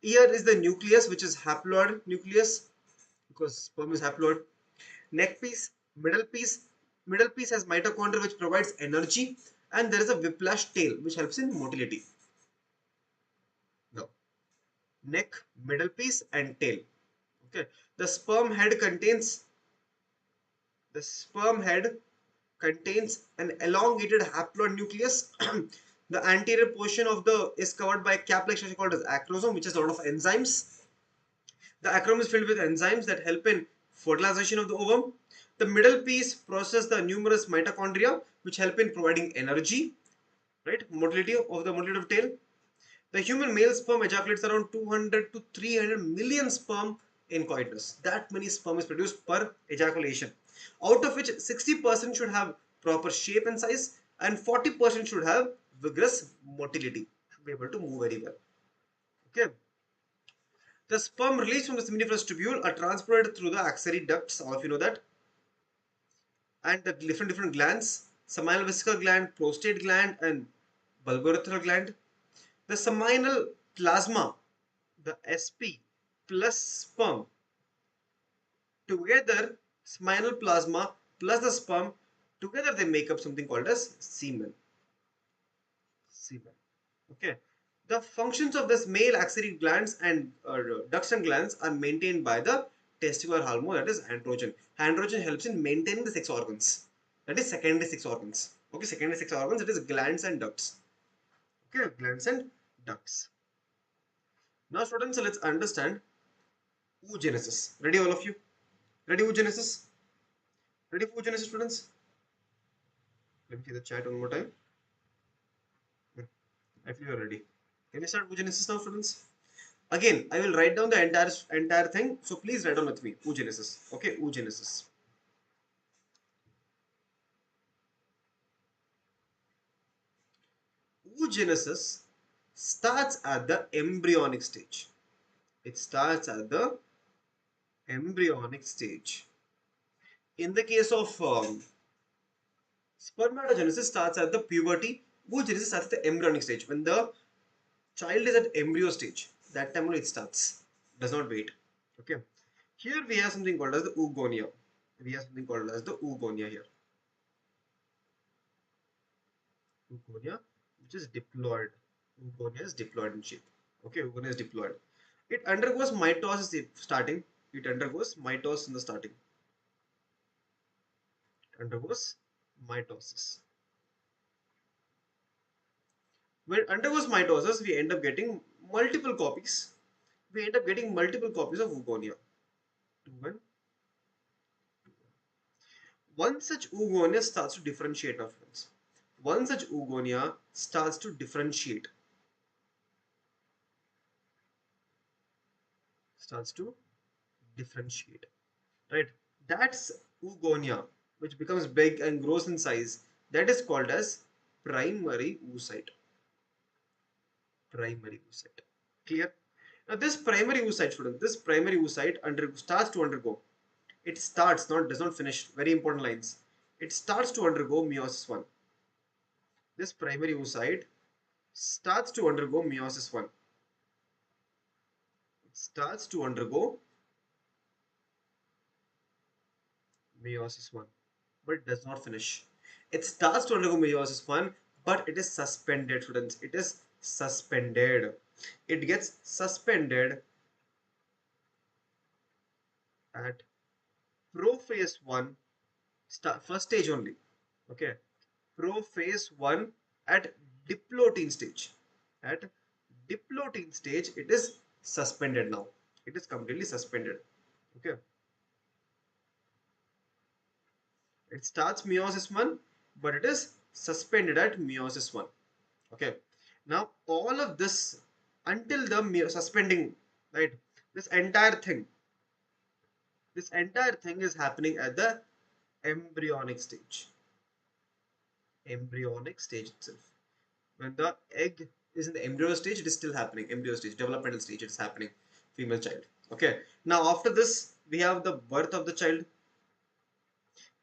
Here is the nucleus, which is haploid nucleus because sperm is haploid. Neck piece, middle piece has mitochondria which provides energy, and there is a whiplash tail which helps in motility. Now, neck, middle piece, and tail. Okay, the sperm head contains the sperm head contains an elongated haploid nucleus. The anterior portion of the is covered by a cap-like structure called as acrosome, which has a lot of enzymes. The acrosome is filled with enzymes that help in fertilization of the ovum. The middle piece processes the numerous mitochondria, which help in providing energy, right? Motility of tail. The human male sperm ejaculates around 200 to 300 million sperm in coitus. That many sperm is produced per ejaculation, out of which 60% should have proper shape and size, and 40% should have vigorous motility, should be able to move very well. Okay. The sperm released from the seminiferous tubule are transported through the axillary ducts, all of you know that, and the different glands, seminal vesicle gland, prostate gland, and bulbourethral gland. The seminal plasma, the SP plus sperm together, seminal plasma plus the sperm together, they make up something called as semen. Semen. Okay. The functions of this male axillary glands and ducts and glands are maintained by the testicular hormone, that is androgen. Androgen helps in maintaining the sex organs. That is secondary sex organs. Okay, secondary sex organs, that is glands and ducts. Okay, glands and ducts. Now, students, let's understand oogenesis. Ready, all of you? Ready, oogenesis? Ready for oogenesis, students? Let me see the chat one more time. I feel you're ready. Can we start oogenesis now, students? Again, I will write down the entire thing. So please write down with me. Oogenesis. Okay, oogenesis. Oogenesis starts at the embryonic stage. It starts at the embryonic stage. In the case of spermatogenesis, starts at the puberty. Oogenesis starts at the embryonic stage. When the child is at embryo stage, that time only it starts. Does not wait. Okay. Here we have something called as the oogonia. We have something called as the oogonia here. Oogonia, which is diploid. Oogonia is diploid in shape. Okay, oogonia is diploid. It undergoes mitosis starting. It undergoes mitosis in the starting. It undergoes mitosis. When it undergoes mitosis, we end up getting multiple copies. We end up getting multiple copies of oogonia. 2, 1. One such oogonia starts to differentiate, my friends. One such oogonia starts to differentiate. Starts to differentiate. Right? That's oogonia, which becomes big and grows in size. That is called as primary oocyte. Primary oocyte. Clear? Now this primary oocyte, student, this primary oocyte starts to undergo. It starts, not does not finish. Very important lines. It starts to undergo meiosis 1. This primary oocyte starts to undergo meiosis 1. It starts to undergo meiosis 1, but it does not finish. It starts to undergo meiosis 1, but it is suspended, students. It is suspended. It gets suspended at prophase 1, first stage only. Okay. Prophase 1 at diplotin stage. At diplotin stage, it is suspended now. It is completely suspended. Okay. It starts meiosis 1, but it is suspended at meiosis 1. Okay. Now, all of this until the suspending, right? This entire thing is happening at the embryonic stage. Embryonic stage itself. When the egg is in the embryo stage, it is still happening. Embryo stage, developmental stage, it is happening. Female child. Okay. Now, after this, we have the birth of the child.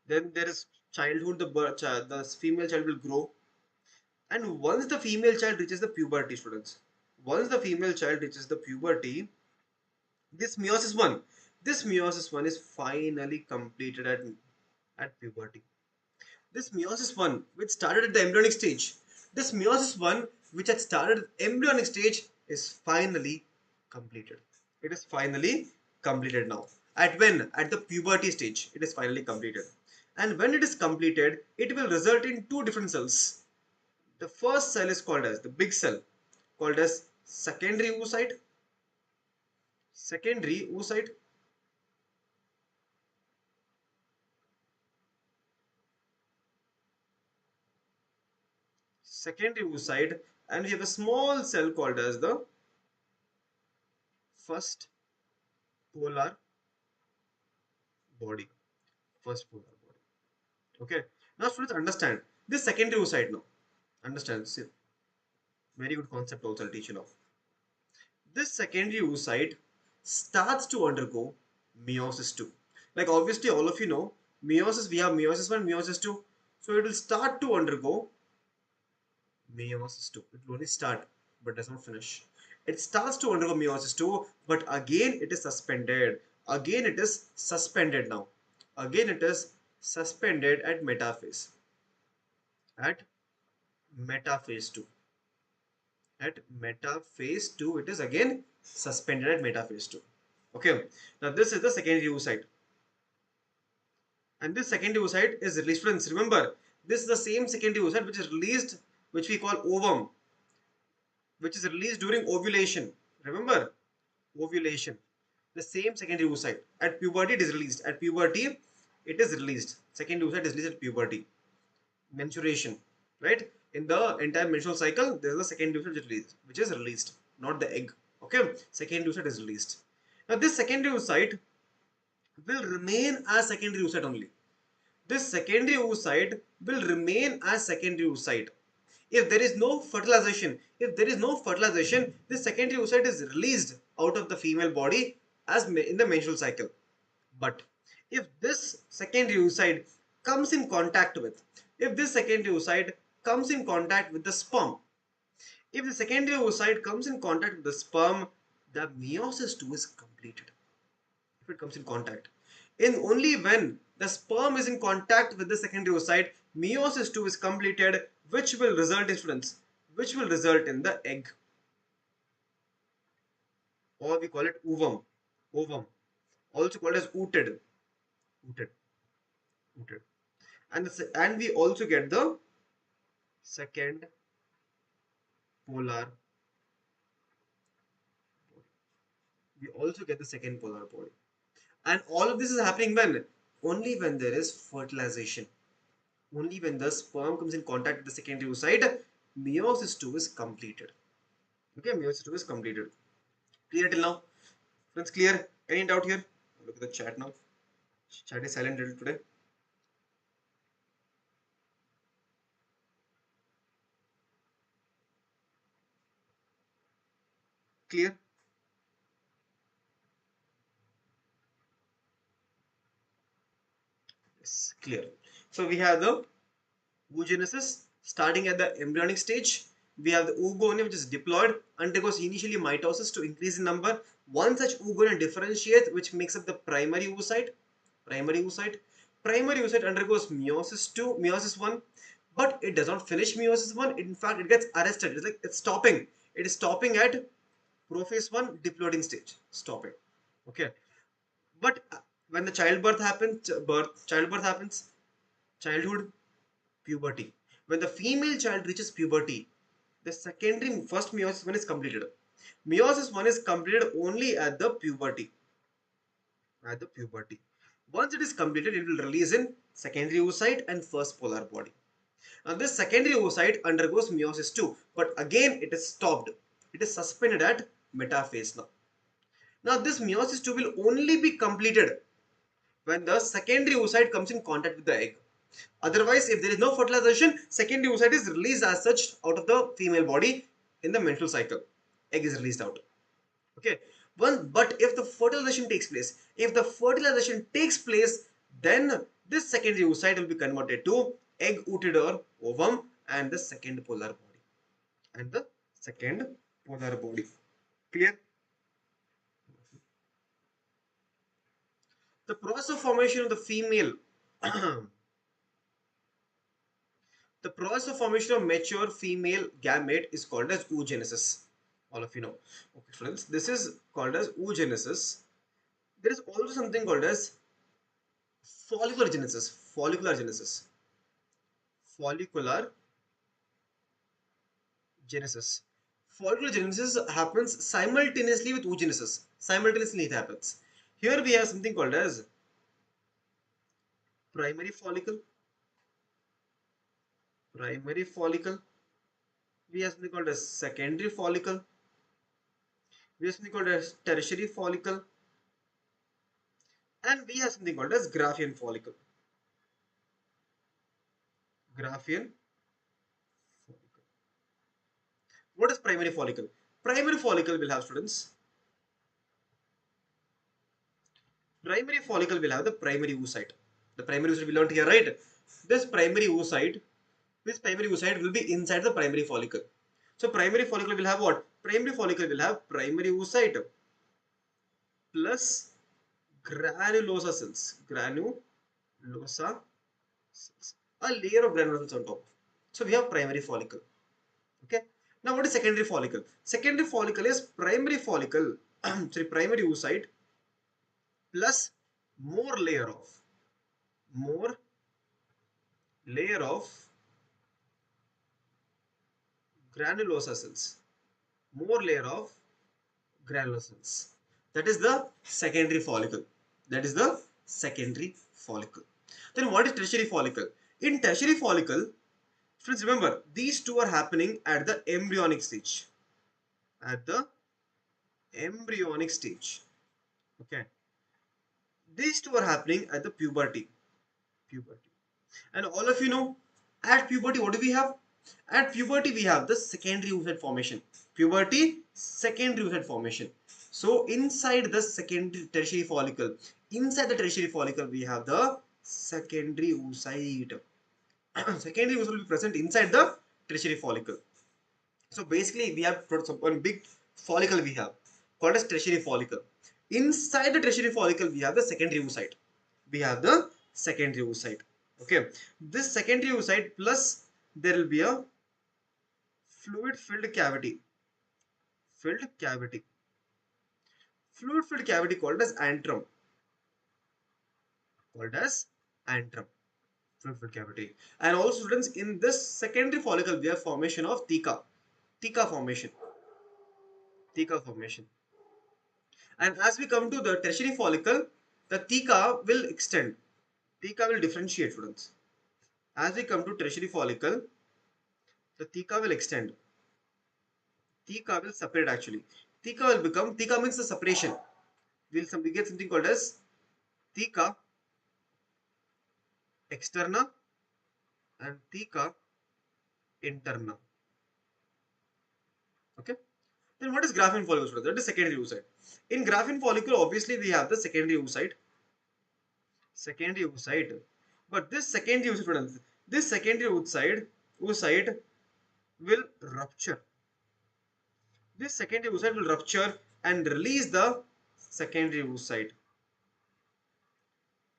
Then there is childhood. The female child will grow. And once the female child reaches the puberty, students, once the female child reaches the puberty, this meiosis 1, this meiosis 1 is finally completed at puberty. This meiosis 1, which started at the embryonic stage, this meiosis 1, which had started at the embryonic stage, is finally completed. It is finally completed now. At when? At the puberty stage, it is finally completed. And when it is completed, it will result in two different cells. The first cell is called as the big cell, called as secondary oocyte. Secondary oocyte. Secondary oocyte, and we have a small cell called as the first polar body. First polar body. Okay. Now students understand this secondary oocyte now. Understand? See, very good concept also I'll teach you now. This secondary oocyte starts to undergo meiosis 2. Like obviously all of you know meiosis, we have meiosis 1, meiosis 2. So it will start to undergo meiosis 2. It will only start but does not finish. It starts to undergo meiosis 2, but again it is suspended. Again it is suspended now. Again it is suspended at metaphase. At metaphase 2. At metaphase 2, it is again suspended at metaphase 2. Okay. Now this is the secondary oocyte. And this secondary oocyte is released. Friends, remember, this is the same secondary oocyte which is released, which we call ovum, which is released during ovulation. Remember, ovulation. The same secondary oocyte. At puberty, it is released. At puberty, it is released. Secondary oocyte is released at puberty. Menstruation, right? In the entire menstrual cycle, there is a secondary oocyte which is released, not the egg. Okay, secondary oocyte is released. Now, this secondary oocyte will remain as secondary oocyte only. This secondary oocyte will remain as secondary oocyte. If there is no fertilization, this secondary oocyte is released out of the female body as in the menstrual cycle. But if this secondary oocyte comes in contact with, if this secondary oocyte comes in contact with the sperm, if the secondary oocyte comes in contact with the sperm, the meiosis 2 is completed. If it comes in contact. In only when the sperm is in contact with the secondary oocyte, meiosis 2 is completed, which will result in students, which will result in the egg, or we call it ovum, ovum, also called as ooted, ooted, ooted, and we also get the second polar. We also get the second polar body, and all of this is happening when only when there is fertilization. Only when the sperm comes in contact with the secondary oocyte, meiosis 2 is completed. Okay, meiosis 2 is completed. Clear till now? Friends, clear? Any doubt here? Look at the chat now. Chat is silent till today. Clear? Yes, clear. So we have the oogenesis starting at the embryonic stage. We have the oogonia which is diploid, undergoes initially mitosis to increase in number. One such oogonia differentiates, which makes up the primary oocyte. Primary oocyte. Primary oocyte undergoes meiosis 2, meiosis 1, but it does not finish meiosis 1. In fact, it gets arrested. It's like it's stopping. It is stopping at prophase 1 diploiding stage. Stopping. Okay. But when the childbirth happens, childhood, puberty. When the female child reaches puberty, the secondary first meiosis 1 is completed. Meiosis 1 is completed only at the puberty. At the puberty. Once it is completed, it will release in secondary oocyte and first polar body. Now this secondary oocyte undergoes meiosis 2, but again it is stopped. It is suspended at metaphase now. Now this meiosis 2 will only be completed when the secondary oocyte comes in contact with the egg. Otherwise, if there is no fertilization, secondary oocyte is released as such out of the female body in the menstrual cycle. Egg is released out. Okay. But if the fertilization takes place, then this secondary oocyte will be converted to egg ooted or ovum and the second polar body. And the second polar body. Clear? The process of formation of the female The process of formation of mature female gamete is called as oogenesis. All of you know. Okay, friends, this is called as oogenesis. There is also something called as follicular genesis. Follicular genesis. Follicular genesis. Follicular genesis happens simultaneously with oogenesis. Simultaneously it happens. Here we have something called as primary follicle. Primary follicle. We have something called as secondary follicle. We have something called as tertiary follicle. And we have something called as Graafian follicle. Graafian follicle. What is primary follicle? Primary follicle will have, students. Primary follicle will have the primary oocyte. The primary oocyte we learned here, right? This primary oocyte, this primary oocyte will be inside the primary follicle. So primary follicle will have what? Primary follicle will have primary oocyte plus granulosa cells. Granulosa cells. A layer of granulosa cells on top. So we have primary follicle. Okay. Now what is secondary follicle? Secondary follicle is primary follicle, sorry, primary oocyte plus more layer of more layer of granulosa cells. More layer of granulosa cells. That is the secondary follicle. That is the secondary follicle. Then what is tertiary follicle? In tertiary follicle, friends, remember these two are happening at the embryonic stage. At the embryonic stage. Okay. These two are happening at the puberty. Puberty. And all of you know, at puberty, what do we have? At puberty, we have the secondary oocyte formation. Puberty, secondary oocyte formation. So inside the secondary tertiary follicle, inside the tertiary follicle, we have the secondary oocyte. Secondary oocyte will be present inside the tertiary follicle. So basically, we have one big follicle we have called as tertiary follicle. Inside the tertiary follicle, we have the secondary oocyte. We have the secondary oocyte. Okay, this secondary oocyte plus there will be a fluid filled cavity. Filled cavity. Fluid filled cavity called as antrum. Called as antrum. Fluid filled cavity. And also, students, in this secondary follicle, we have formation of theca. Theca formation. Theca formation. And as we come to the tertiary follicle, the theca will extend. Theca will differentiate, students. As we come to tertiary follicle, the theca will extend. Theca will separate actually. Theca will become, theca means the separation. We get something called as theca externa and theca interna. Okay. Then what is Graafian follicle? That is secondary oocyte. In Graafian follicle, obviously we have the secondary oocyte. Secondary oocyte. But this secondary oocyte, this secondary oocyte will rupture. This secondary oocyte will rupture and release the secondary oocyte.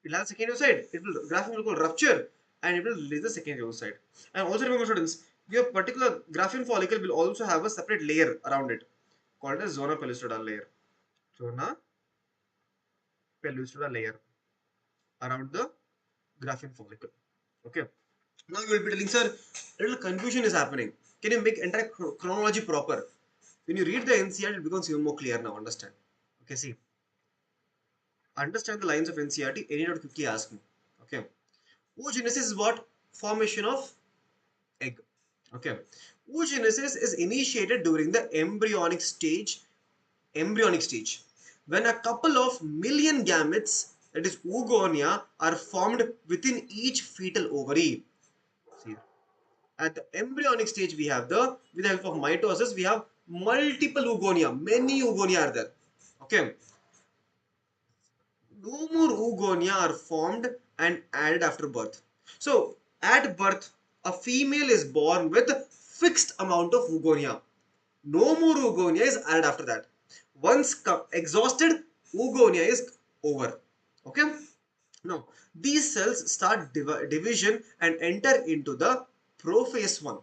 It has a secondary oocyte. It will Graafian will rupture and it will release the secondary oocyte. And also remember, students, your particular Graafian follicle will also have a separate layer around it called as zona pellucida layer. Zona pellucida layer around the Graafian follicle. Okay. Now you will be telling, sir, a little confusion is happening. Can you make entire chronology proper? When you read the NCERT, it becomes even more clear now. Understand? Okay, see. Understand the lines of NCERT. Any doubt quickly ask me. Okay. Oogenesis is what? Formation of egg. Okay. Oogenesis is initiated during the embryonic stage. Embryonic stage. When a couple of million gametes, that is oogonia, are formed within each fetal ovary. See, at the embryonic stage, we have with the help of mitosis, we have multiple oogonia. Many oogonia are there. Okay. No more oogonia are formed and added after birth. So, at birth, a female is born with fixed amount of oogonia. No more oogonia is added after that. Once exhausted, oogonia is over. Okay. Now, these cells start division and enter into the prophase 1,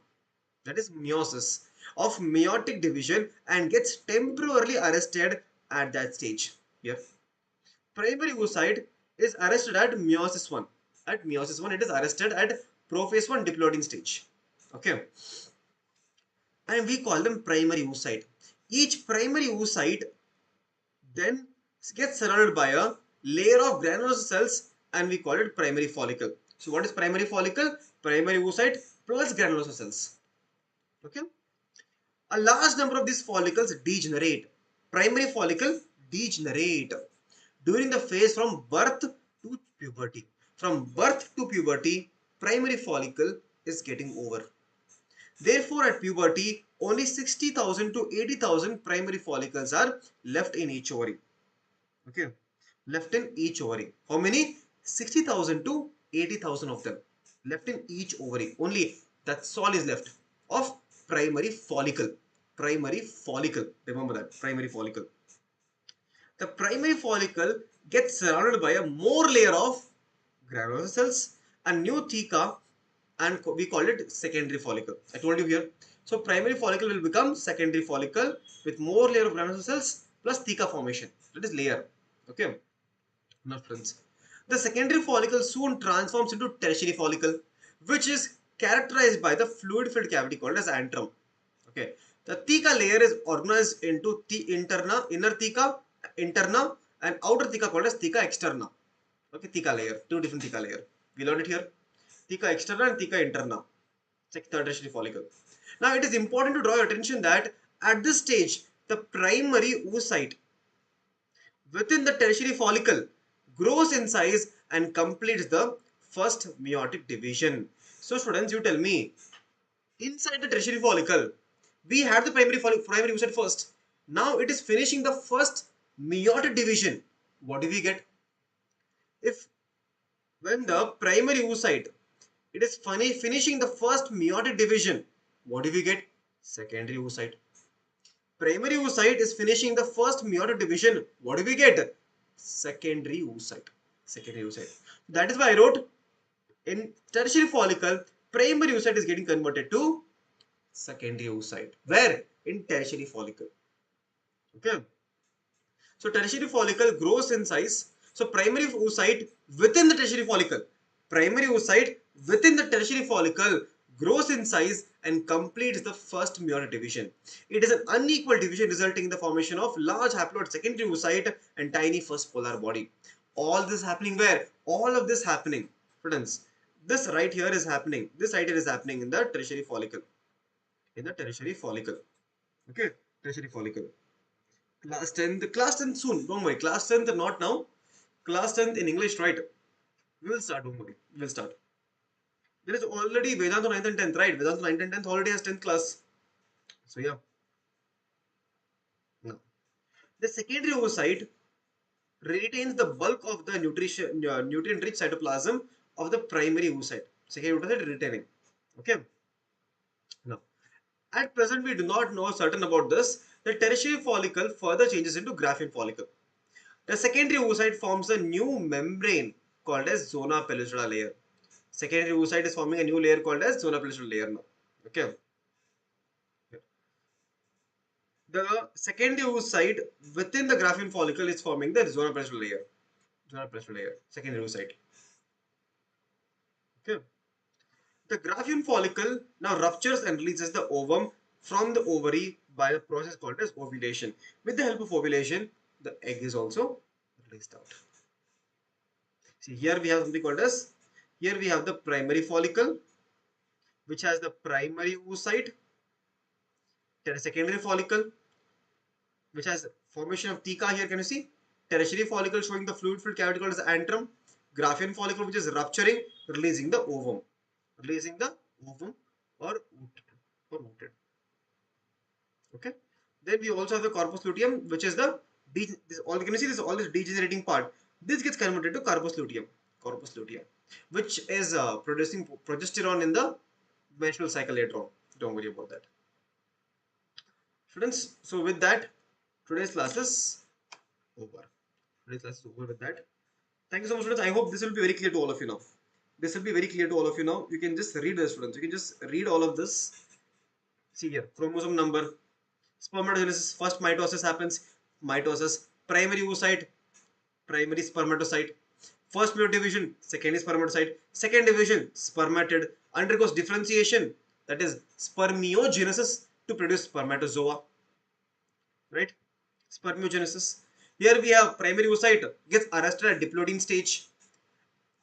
that is meiosis, of meiotic division and gets temporarily arrested at that stage. Here, primary oocyte is arrested at meiosis 1. At meiosis 1, it is arrested at prophase 1 diploiding stage. Okay, and we call them primary oocyte. Each primary oocyte then gets surrounded by a layer of granular cells and we call it primary follicle. So what is primary follicle? Primary oocyte plus granular cells. Okay. A large number of these follicles degenerate. Primary follicle degenerate during the phase from birth to puberty. From birth to puberty, primary follicle is getting over. Therefore, at puberty, only 60,000 to 80,000 primary follicles are left in each ovary. Okay, left in each ovary. How many? 60,000 to 80,000 of them left in each ovary. Only that's all is left of primary follicle. Primary follicle. Remember that primary follicle. The primary follicle gets surrounded by a more layer of granular cells and new theca, and we call it secondary follicle. I told you here. So primary follicle will become secondary follicle with more layer of granular cells plus theca formation. That is layer. Okay. Now friends, the secondary follicle soon transforms into tertiary follicle, which is characterized by the fluid filled cavity called as antrum. Okay, the theca layer is organized into the inner theca, interna, and outer theca called as theca externa. Okay, theca layer, two different theca layer. We learned it here. Theca externa and theca interna. Check third tertiary follicle. Now it is important to draw your attention that at this stage, the primary oocyte within the tertiary follicle grows in size and completes the first meiotic division. So students, you tell me, inside the tertiary follicle, we had the primary oocyte first. Now it is finishing the first meiotic division. What do we get? If when the primary oocyte, it is finishing the first meiotic division, what do we get? Secondary oocyte. Primary oocyte is finishing the first meiotic division. What do we get? Secondary oocyte. Secondary oocyte. That is why I wrote in tertiary follicle, primary oocyte is getting converted to secondary oocyte. Where? In tertiary follicle. Okay. So tertiary follicle grows in size. So primary oocyte within the tertiary follicle. Primary oocyte within the tertiary follicle grows in size and completes the first meiotic division. It is an unequal division resulting in the formation of large haploid secondary oocyte and tiny first polar body. All this happening where? All of this happening. Friends, this right here is happening. This right here is happening in the tertiary follicle. In the tertiary follicle. Okay, tertiary follicle. Class 10 soon. Don't worry. Class 10th, not now. Class 10th in English, right? We will start. Don't worry. We will start. There is already Vedantu 9th and 10th, right? Vedantu 9th and 10th already has 10th class. So, yeah. Now, the secondary oocyte retains the bulk of the nutrient-rich cytoplasm of the primary oocyte. Secondary oocyte retaining. Okay. Now, at present, we do not know certain about this. The tertiary follicle further changes into graphene follicle. The secondary oocyte forms a new membrane called as zona pellucida layer. Secondary oocyte is forming a new layer called as zona pellucida layer now. Okay. The secondary oocyte within the graphene follicle is forming the zona pellucida layer. Zona pellucida layer. Secondary oocyte. Okay. The graphene follicle now ruptures and releases the ovum from the ovary by a process called as ovulation. With the help of ovulation, the egg is also released out. See, here we have something called as, here we have the primary follicle, which has the primary oocyte, then a secondary follicle, which has formation of theca. Here can you see? Tertiary follicle showing the fluid filled cavity called as antrum. Graphene follicle which is rupturing, releasing the ovum. Releasing the ovum or ooted. Okay. Then we also have the corpus luteum, which is the can you see this all this degenerating part? This gets converted to corpus luteum. Corpus luteum, which is producing progesterone in the menstrual cycle later on. Don't worry about that. Students, so with that, today's class is over. Today's class is over with that. Thank you so much, students. I hope this will be very clear to all of you now. This will be very clear to all of you now. You can just read this, students. You can just read all of this. See here, chromosome number, spermatogenesis, first mitosis happens, mitosis, primary oocyte, primary spermatocyte, first male division, second is spermatocyte, second division, spermatid, undergoes differentiation, that is spermiogenesis to produce spermatozoa, right? Spermiogenesis. Here we have primary oocyte gets arrested at diploidine stage,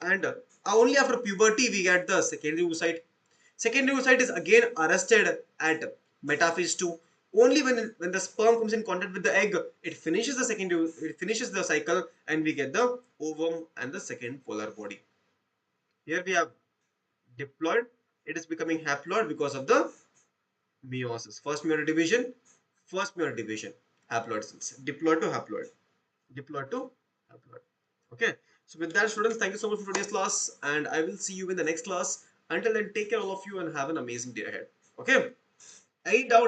and only after puberty we get the secondary oocyte. Secondary oocyte is again arrested at metaphase 2. Only when the sperm comes in contact with the egg, it finishes the cycle, and we get the ovum and the second polar body. Here we have diploid. It is becoming haploid because of the meiosis. First meiotic division, haploid cells. Diploid to haploid. Diploid to haploid. Okay. So with that, students, thank you so much for today's class, and I will see you in the next class. Until then, take care all of you and have an amazing day ahead. Okay. Any doubt?